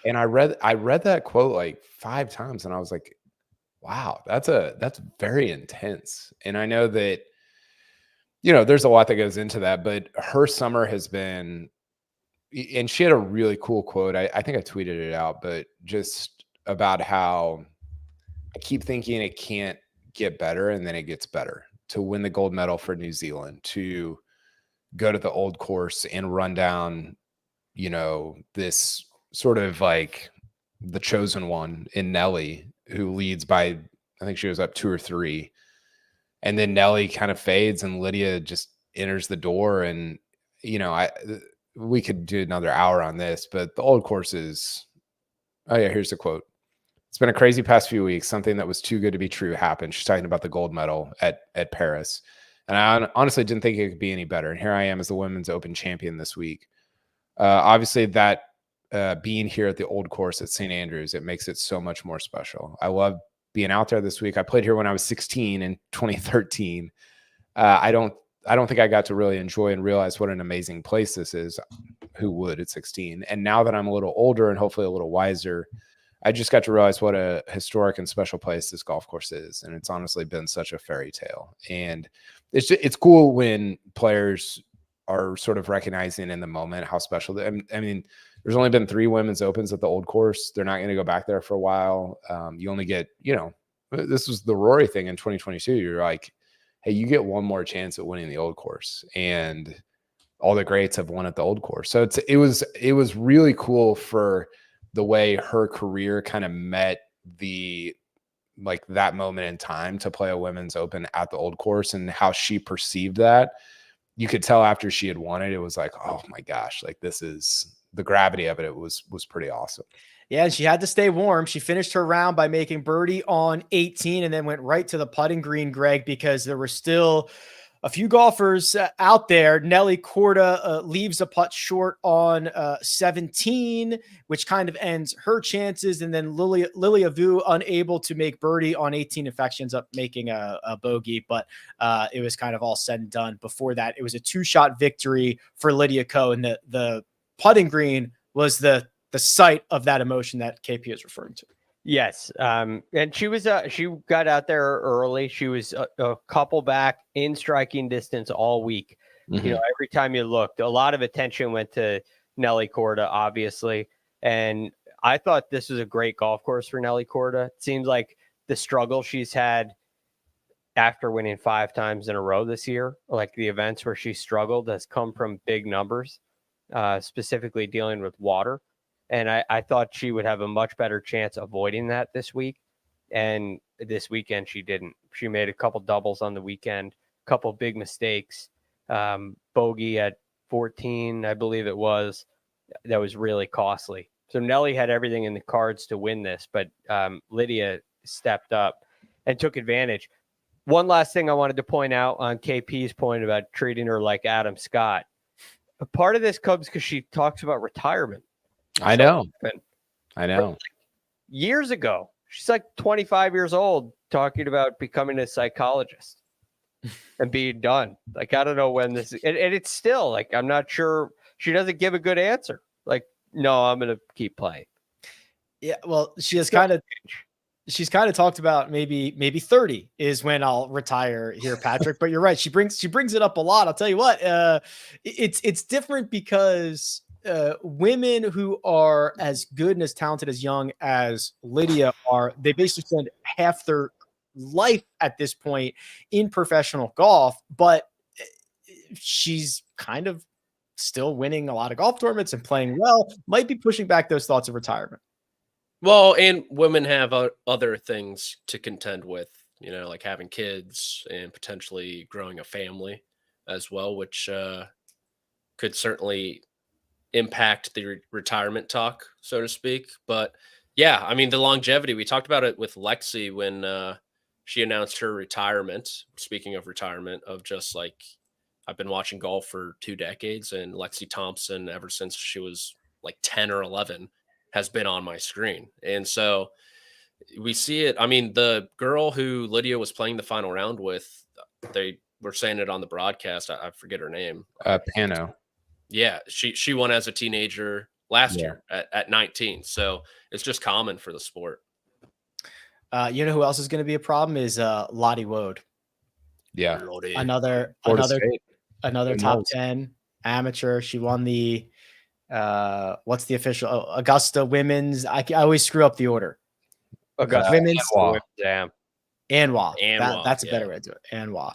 And I read that quote like 5 times and I was like, wow, that's very intense. And I know that there's a lot that goes into that, but her summer has been, and she had a really cool quote. I think I tweeted it out, but just about how I keep thinking it can't get better, and then it gets better. To win the gold medal for New Zealand, to go to the old course and run down, this sort of like the chosen one in Nelly, who leads by, I think she was up 2 or 3. And then Nelly kind of fades and Lydia just enters the door. And, we could do another hour on this, but the old course is, oh yeah, here's the quote. It's been a crazy past few weeks. Something that was too good to be true happened. She's talking about the gold medal at Paris. And I honestly didn't think it could be any better. And here I am as the Women's Open champion this week. Obviously that being here at the old course at St. Andrews, it makes it so much more special. I love being out there this week. I played here when I was 16 in 2013. I don't think I got to really enjoy and realize what an amazing place this is. Who would at 16? And now that I'm a little older and hopefully a little wiser, I just got to realize what a historic and special place this golf course is. And it's honestly been such a fairy tale. And it's cool when players are sort of recognizing in the moment how special. I mean, there's only been 3 Women's Opens at the old course. They're not going to go back there for a while. You only get, this was the Rory thing in 2022. You're like, hey, you get one more chance at winning the old course. And all the greats have won at the old course. So it was really cool for the way her career kind of met that moment in time to play a Women's Open at the old course, and how she perceived that. You could tell after she had won it, it was like, oh my gosh, like this is the gravity of it. It was pretty awesome. Yeah, and she had to stay warm. She finished her round by making birdie on 18 and then went right to the putting green, Greg, because there were still a few golfers out there. Nelly Korda leaves a putt short on 17, which kind of ends her chances. And then Lydia Ko unable to make birdie on 18. In fact, she ends up making a bogey, but it was kind of all said and done. Before that, it was a 2-shot victory for Lydia Ko, and the putting green was the site of that emotion that KP is referring to. Yes. And she got out there early. She was a couple back in striking distance all week. Mm-hmm. Every time you looked, a lot of attention went to Nelly Korda, obviously. And I thought this was a great golf course for Nelly Korda. It seems like the struggle she's had after winning 5 times in a row this year, like the events where she struggled, has come from big numbers, specifically dealing with water. And I thought she would have a much better chance avoiding that this week. And this weekend, she didn't. She made a couple doubles on the weekend, a couple big mistakes. Bogey at 14, I believe it was. That was really costly. So Nelly had everything in the cards to win this, but Lydia stepped up and took advantage. One last thing I wanted to point out on KP's point about treating her like Adam Scott. A part of this comes because she talks about retirement. I know. Years ago, she's like 25 years old talking about becoming a psychologist and being done. Like, I don't know when this is. And it's still like, I'm not sure. She doesn't give a good answer. Like, no, I'm going to keep playing. Yeah. Well, she's kind of talked about maybe 30 is when I'll retire here, Patrick, but you're right. She brings it up a lot. I'll tell you what, it's different because women who are as good and as talented as young as Lydia are, they basically spend half their life at this point in professional golf, but she's kind of still winning a lot of golf tournaments and playing well, might be pushing back those thoughts of retirement. Well, and women have other things to contend with, like having kids and potentially growing a family as well, which could certainly impact the retirement talk, so to speak. But yeah, I mean, the longevity, we talked about it with Lexi when she announced her retirement. Speaking of retirement, of just like, I've been watching golf for 2 decades, and Lexi Thompson, ever since she was like 10 or 11, has been on my screen. And so we see it. I mean, the girl who Lydia was playing the final round with, they were saying it on the broadcast. I forget her name. Pano. Yeah, she won as a teenager last year at 19. So it's just common for the sport. You know who else is going to be a problem is Lottie Wode. Yeah. Lordy. Another Florida State. Who top knows? 10 amateur. She won the what's the official Augusta women's. I always screw up the order. Augusta Women's Anwa. Damn. Anwa. Anwa, That's a yeah. better way to do it. Anwa.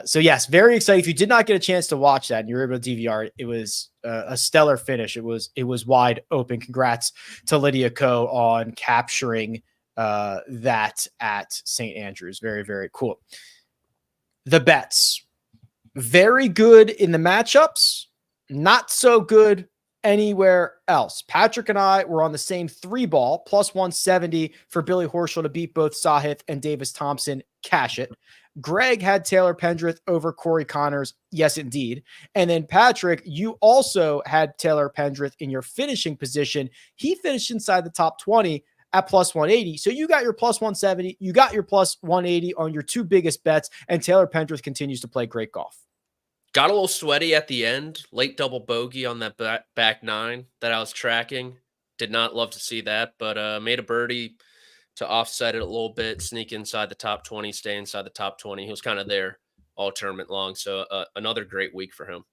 So yes, very excited. If you did not get a chance to watch that and you were able to DVR it, it was a stellar finish. It was wide open. Congrats to Lydia Ko on capturing that at St. Andrews. Very, very cool. The bets. Very good in the matchups. Not so good anywhere else. Patrick and I were on the same 3-ball, plus 170 for Billy Horschel to beat both Sahith and Davis Thompson. Cash it. Greg had Taylor Pendrith over Corey Connors. Yes, indeed. And then Patrick, you also had Taylor Pendrith in your finishing position. He finished inside the top 20 at plus 180. So you got your plus 170, you got your plus 180 on your two biggest bets, and Taylor Pendrith continues to play great golf. Got a little sweaty at the end. Late double bogey on that back nine that I was tracking. Did not love to see that, but made a birdie to offset it a little bit, sneak inside the top 20, stay inside the top 20. He was kind of there all tournament long. So another great week for him.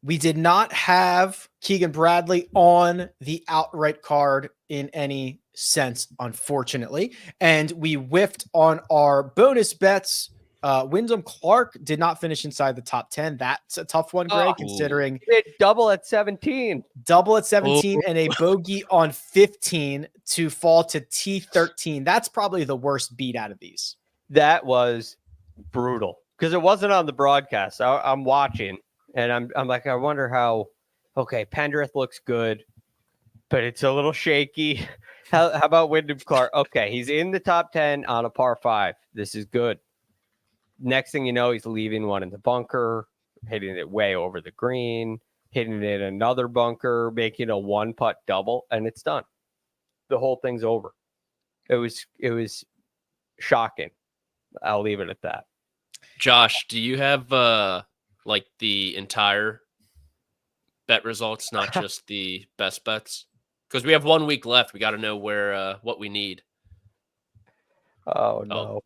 We did not have Keegan Bradley on the outright card in any sense, unfortunately. And we whiffed on our bonus bets. Wyndham Clark did not finish inside the top 10. That's a tough one, Greg, considering Double at 17 and a bogey on 15 to fall to T13. That's probably the worst beat out of these. That was brutal because it wasn't on the broadcast. I'm watching and I'm like, I wonder how. Okay, Pendrith looks good, but it's a little shaky. How about Wyndham Clark? Okay, he's in the top 10 on a par 5. This is good. Next thing you know, he's leaving one in the bunker, hitting it way over the green, hitting it in another bunker, making a 1-putt double, and it's done. The whole thing's over. It was shocking. I'll leave it at that. Josh, do you have like the entire bet results, not just the best bets? Because we have 1 week left. We got to know where what we need. Oh no.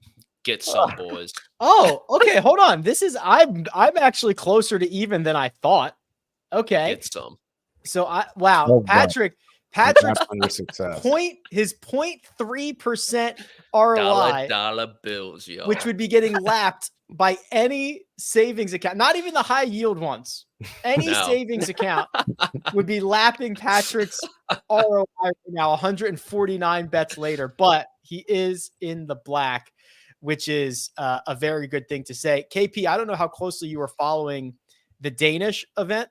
Get some, boys. Oh, okay. Hold on. This is I'm actually closer to even than I thought. Okay. Get some. So Well Patrick's Congrats on your success. his 0.3% ROI, Dollar bills, yo. which would be getting lapped by any savings account, not even the high yield ones. Any No. savings account would be lapping Patrick's ROI right now, 149 bets later, but he is in the black, which is a very good thing to say. KP, I don't know how closely you were following the Danish event,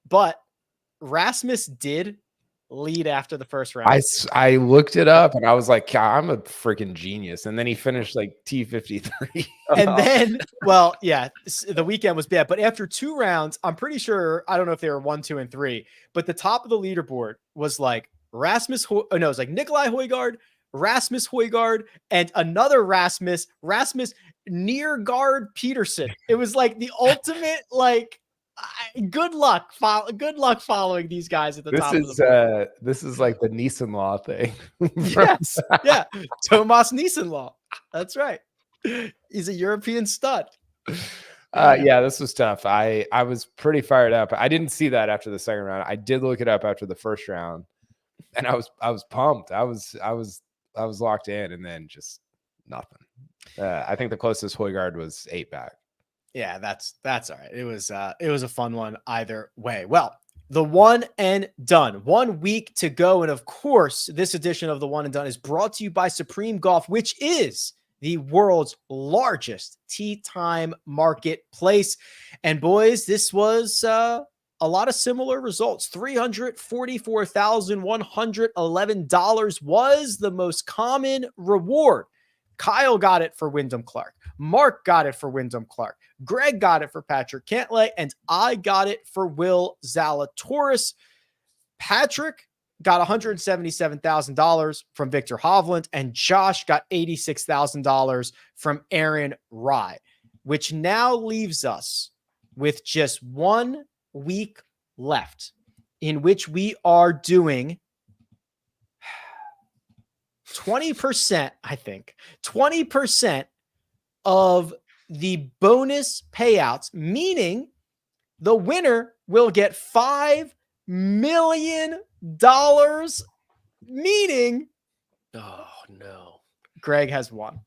but Rasmus did lead after the first round. I looked it up and I was like, I'm a freaking genius. And then he finished like T53. And then, well, yeah, the weekend was bad. But after 2 rounds, I'm pretty sure, I don't know if they were 1, 2, and 3, but the top of the leaderboard was like it was like Nikolai Højgaard, Rasmus Højgaard, and another Rasmus Neergaard Peterson. It was like the ultimate, like, good luck following these guys at the top of the board. This is like the Neeson Law thing. Yes, yeah, Thomas Neeson Law. That's right. He's a European stud. Yeah, this was tough. I was pretty fired up. I didn't see that after the second round. I did look it up after the first round, and I was pumped. I was locked in, and then just nothing. I think the closest Højgaard was 8 back. Yeah, that's all right. It was a fun one either way. Well, the one and done. 1 week to go, and of course, this edition of the one and done is brought to you by Supreme Golf, which is the world's largest tee time marketplace. And boys, this was a lot of similar results. $344,111 was the most common reward. Kyle got it for Wyndham Clark. Mark got it for Wyndham Clark. Greg got it for Patrick Cantlay. And I got it for Will Zalatoris. Patrick got $177,000 from Victor Hovland. And Josh got $86,000 from Aaron Rye, which now leaves us with just 1 week left in which we are doing 20%, I think, 20% of the bonus payouts, meaning the winner will get $5 million, meaning Oh no. Greg has won.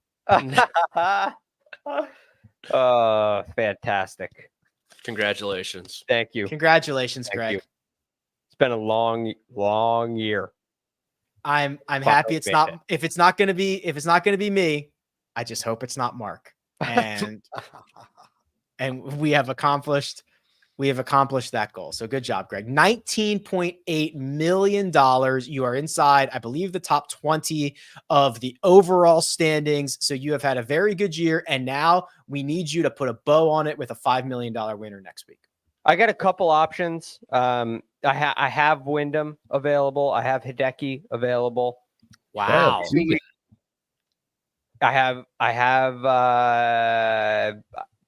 Fantastic. Congratulations. Thank you. Congratulations, Thank Greg. you. It's been a long year. I'm Finally happy it's made not it. if it's not gonna be me, I just hope it's not Mark. And we have accomplished that goal. So good job, Greg. $19.8 million. You are inside, I believe, the top 20 of the overall standings. So you have had a very good year. And now we need you to put a bow on it with a $5 million winner next week. I got a couple options. I have Wyndham available. I have Hideki available. Wow. I have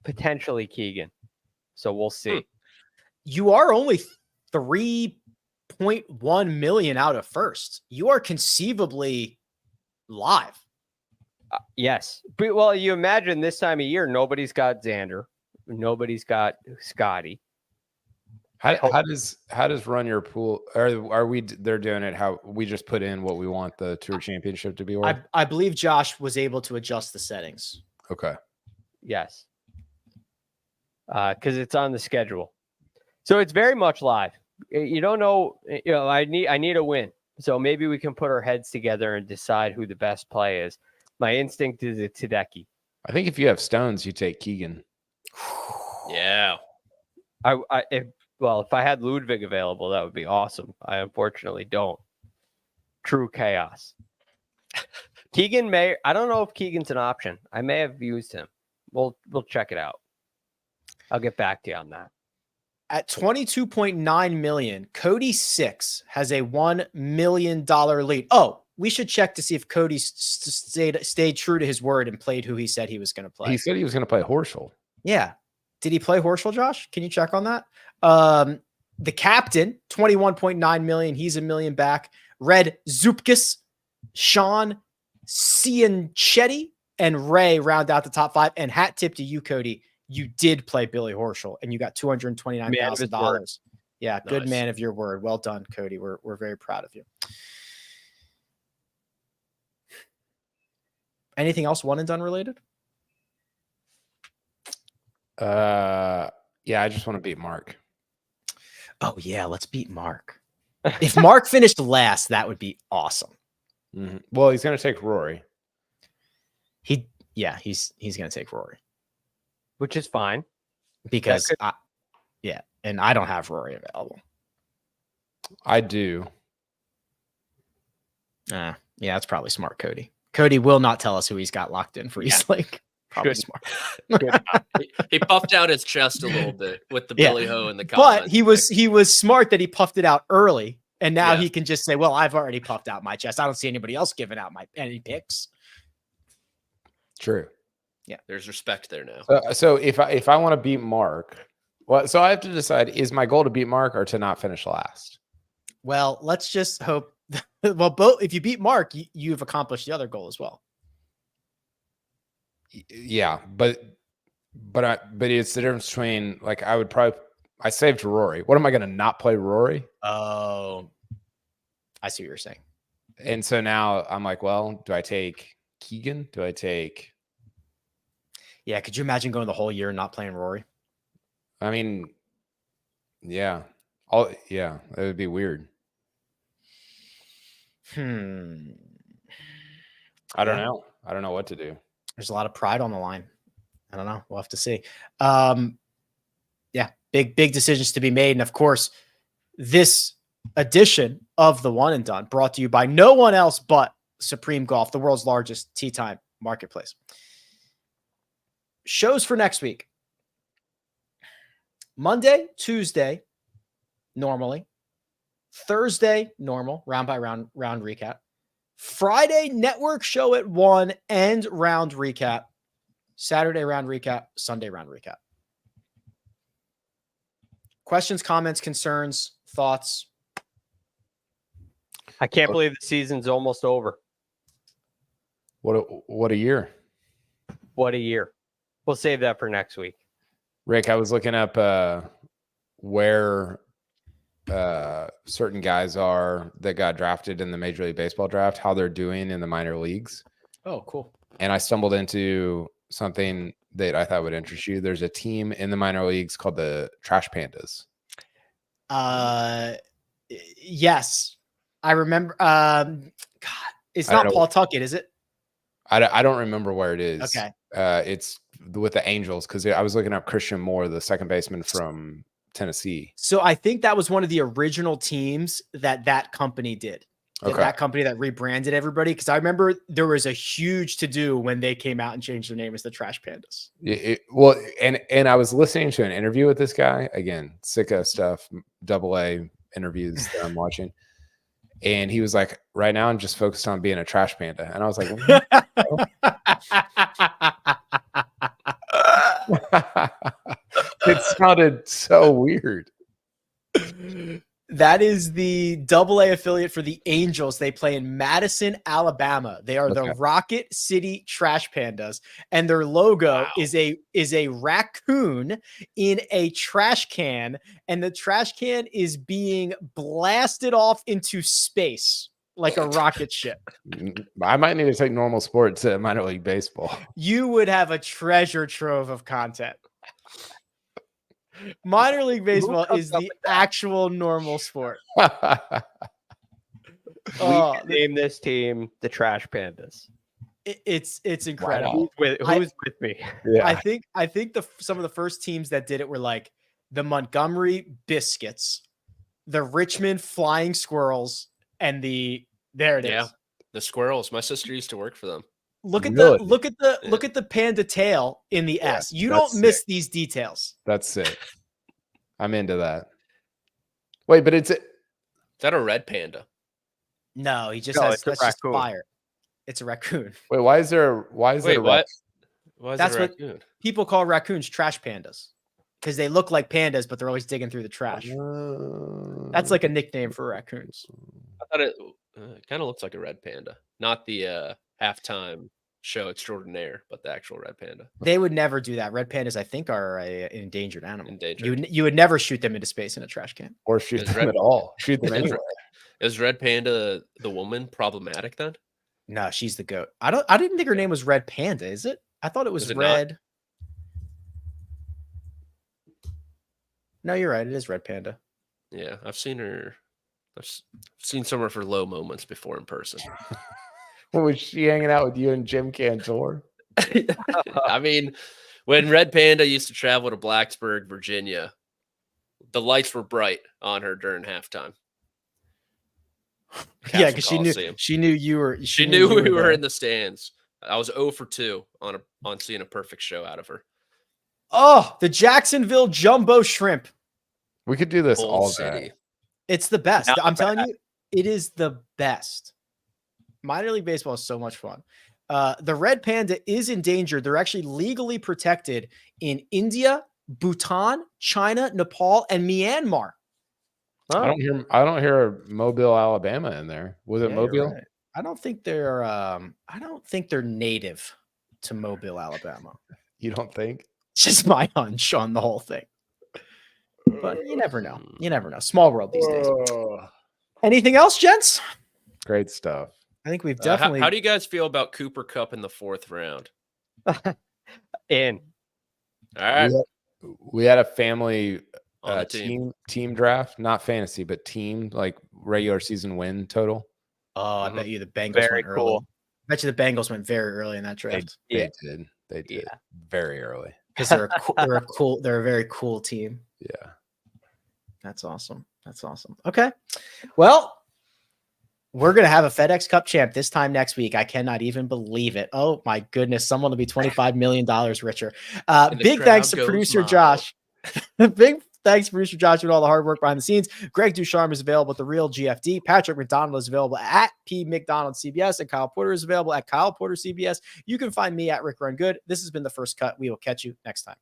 potentially Keegan. So we'll see. You are only 3.1 million out of first. You are conceivably live. Yes. But, well, you imagine this time of year, nobody's got Xander. Nobody's got Scotty. How does run your pool? They're doing it how we just put in what we want the Tour Championship to be worth? I believe Josh was able to adjust the settings. Okay. Yes. Because it's on the schedule. So it's very much live. You don't know, I need a win. So maybe we can put our heads together and decide who the best play is. My instinct is a Hideki. I think if you have stones, you take Keegan. Yeah. If I had Ludvig available, that would be awesome. I unfortunately don't. True chaos. Keegan I don't know if Keegan's an option. I may have used him. We'll check it out. I'll get back to you on that. At 22.9 million, Cody 6 has a $1 million lead. Oh, we should check to see if Cody stayed true to his word and played who he said he was going to play. He said he was going to play Horschel. Yeah. Did he play Horschel, Josh? Can you check on that? The captain, 21.9 million. He's $1 million back. Red Zupkis, Sean Cianchetti, and Ray round out the top 5. And hat tip to you, Cody. You did play Billy Horschel, and you got $229,000. Yeah, good Nice. man of your word. Well done, Cody. We're very proud of you. Anything else one and done related? Yeah, I just want to beat Mark. Oh yeah, let's beat Mark. If Mark finished last, that would be awesome. Mm-hmm. Well, he's going to take Rory. He's going to take Rory. Which is fine. Because and I don't have Rory available. I do. Yeah, that's probably smart, Cody. Cody will not tell us who he's got locked in for East Lake. Probably smart. He puffed out his chest a little bit with the Billy Ho in the comments. But he was smart that he puffed it out early, and now he can just say, "Well, I've already puffed out my chest. I don't see anybody else giving out any picks." True. Yeah, there's respect there now. So if I want to beat Mark, so I have to decide: is my goal to beat Mark or to not finish last? Well, let's just hope. Well, both. If you beat Mark, you've accomplished the other goal as well. Yeah, but it's the difference between I saved Rory. What am I going to not play Rory? Oh, I see what you're saying. And so now I'm like, well, do I take Keegan? Do I take? Yeah, could you imagine going the whole year and not playing Rory? I mean, yeah, it would be weird. I don't know. I don't know what to do. There's a lot of pride on the line. I don't know. We'll have to see. Yeah, big decisions to be made. And of course, this edition of the One and Done brought to you by no one else but Supreme Golf, the world's largest tee time marketplace. Shows for next week. Monday, Tuesday, normally. Thursday, normal, round by round recap. Friday, network show at 1 and round recap. Saturday, round recap. Sunday, round recap. Questions, comments, concerns, thoughts? I can't believe the season's almost over. What a year. What a year. We'll save that for next week. Rick, I was looking up where certain guys are that got drafted in the Major League Baseball draft, how they're doing in the minor leagues. Oh, cool. And I stumbled into something that I thought would interest you. There's a team in the minor leagues called the Trash Pandas. Yes, I remember. God, it's not Paul Tuckett, is it? I don't remember where it is. Okay. It's with the Angels, because I was looking up Christian Moore, the second baseman from Tennessee. So I think that was one of the original teams that company did. That company that rebranded everybody. Because I remember there was a huge to-do when they came out and changed their name as the Trash Pandas. Well, and I was listening to an interview with this guy, again, sicko stuff, AA interviews that I'm watching. And he was like, right now I'm just focused on being a trash panda. And I was like, it sounded so weird. That is the AA affiliate for the Angels. They play in Madison, Alabama. They are the Rocket City Trash Pandas, and their logo is a raccoon in a trash can, and the trash can is being blasted off into space like a rocket ship. I might need to take normal sports to minor league baseball. You would have a treasure trove of content. Minor league baseball is the actual normal sport. Name this team the Trash Pandas. It's incredible. Who's with me? Yeah. I think some of the first teams that did it were like the Montgomery Biscuits, the Richmond Flying Squirrels, and the Squirrels. My sister used to work for them. Look at the panda tail in the S. You don't miss these details. That's sick. I'm into that. Wait, but is that a red panda? No, he just has just fire. It's a raccoon. Wait, why is it a raccoon? That's what people call raccoons trash pandas. Because they look like pandas, but they're always digging through the trash. That's like a nickname for raccoons. I thought it kind of looks like a red panda, not the halftime show extraordinaire, but the actual red panda. They would never do that. Red pandas, I think, are an endangered animal. You would never shoot them into space in a trash can, or shoot them at all. Shoot them anyway. Is Red Panda the woman problematic then? No, she's the goat. I didn't think her name was Red Panda. Is it? I thought it was Red. Not? No, you're right. It is Red Panda. Yeah, I've seen her. I've seen some of her low moments before in person. Was she hanging out with you and Jim Cantor? I mean, when Red Panda used to travel to Blacksburg, Virginia, the lights were bright on her during halftime. Yeah, because she knew you were. She knew we were in the stands. I was 0 for 2 on seeing a perfect show out of her. Oh, the Jacksonville Jumbo Shrimp. We could do this all day. It's the best. I'm telling you, it is the best. Minor league baseball is so much fun. The red panda is endangered. They're actually legally protected in India, Bhutan, China, Nepal, and Myanmar. Oh. I don't hear Mobile, Alabama in there. Was it Mobile? Right. I don't think they're native to Mobile, Alabama. You don't think? It's just my hunch on the whole thing. But you never know. You never know. Small world these days. Anything else, gents? Great stuff. I think we've definitely. How do you guys feel about Cooper Kupp in the 4th round? In. All right. We had a family team draft, not fantasy, but team, like regular season win total. Oh, I bet you the Bengals very went cool. early. I bet you the Bengals went very early in that draft. They did very early because they're a very cool team. Yeah, that's awesome. Okay, well, we're gonna have a FedEx Cup champ this time next week. I cannot even believe it. Oh my goodness, someone will be $25 million richer. Big thanks to producer Josh. Big thanks, producer Josh, for all the hard work behind the scenes. Greg DuCharme is available at The Real GFD. Patrick McDonald is available at P McDonald CBS, and Kyle Porter is available at Kyle Porter CBS. You can find me at Rick Run Good. This has been The First Cut. We will catch you next time.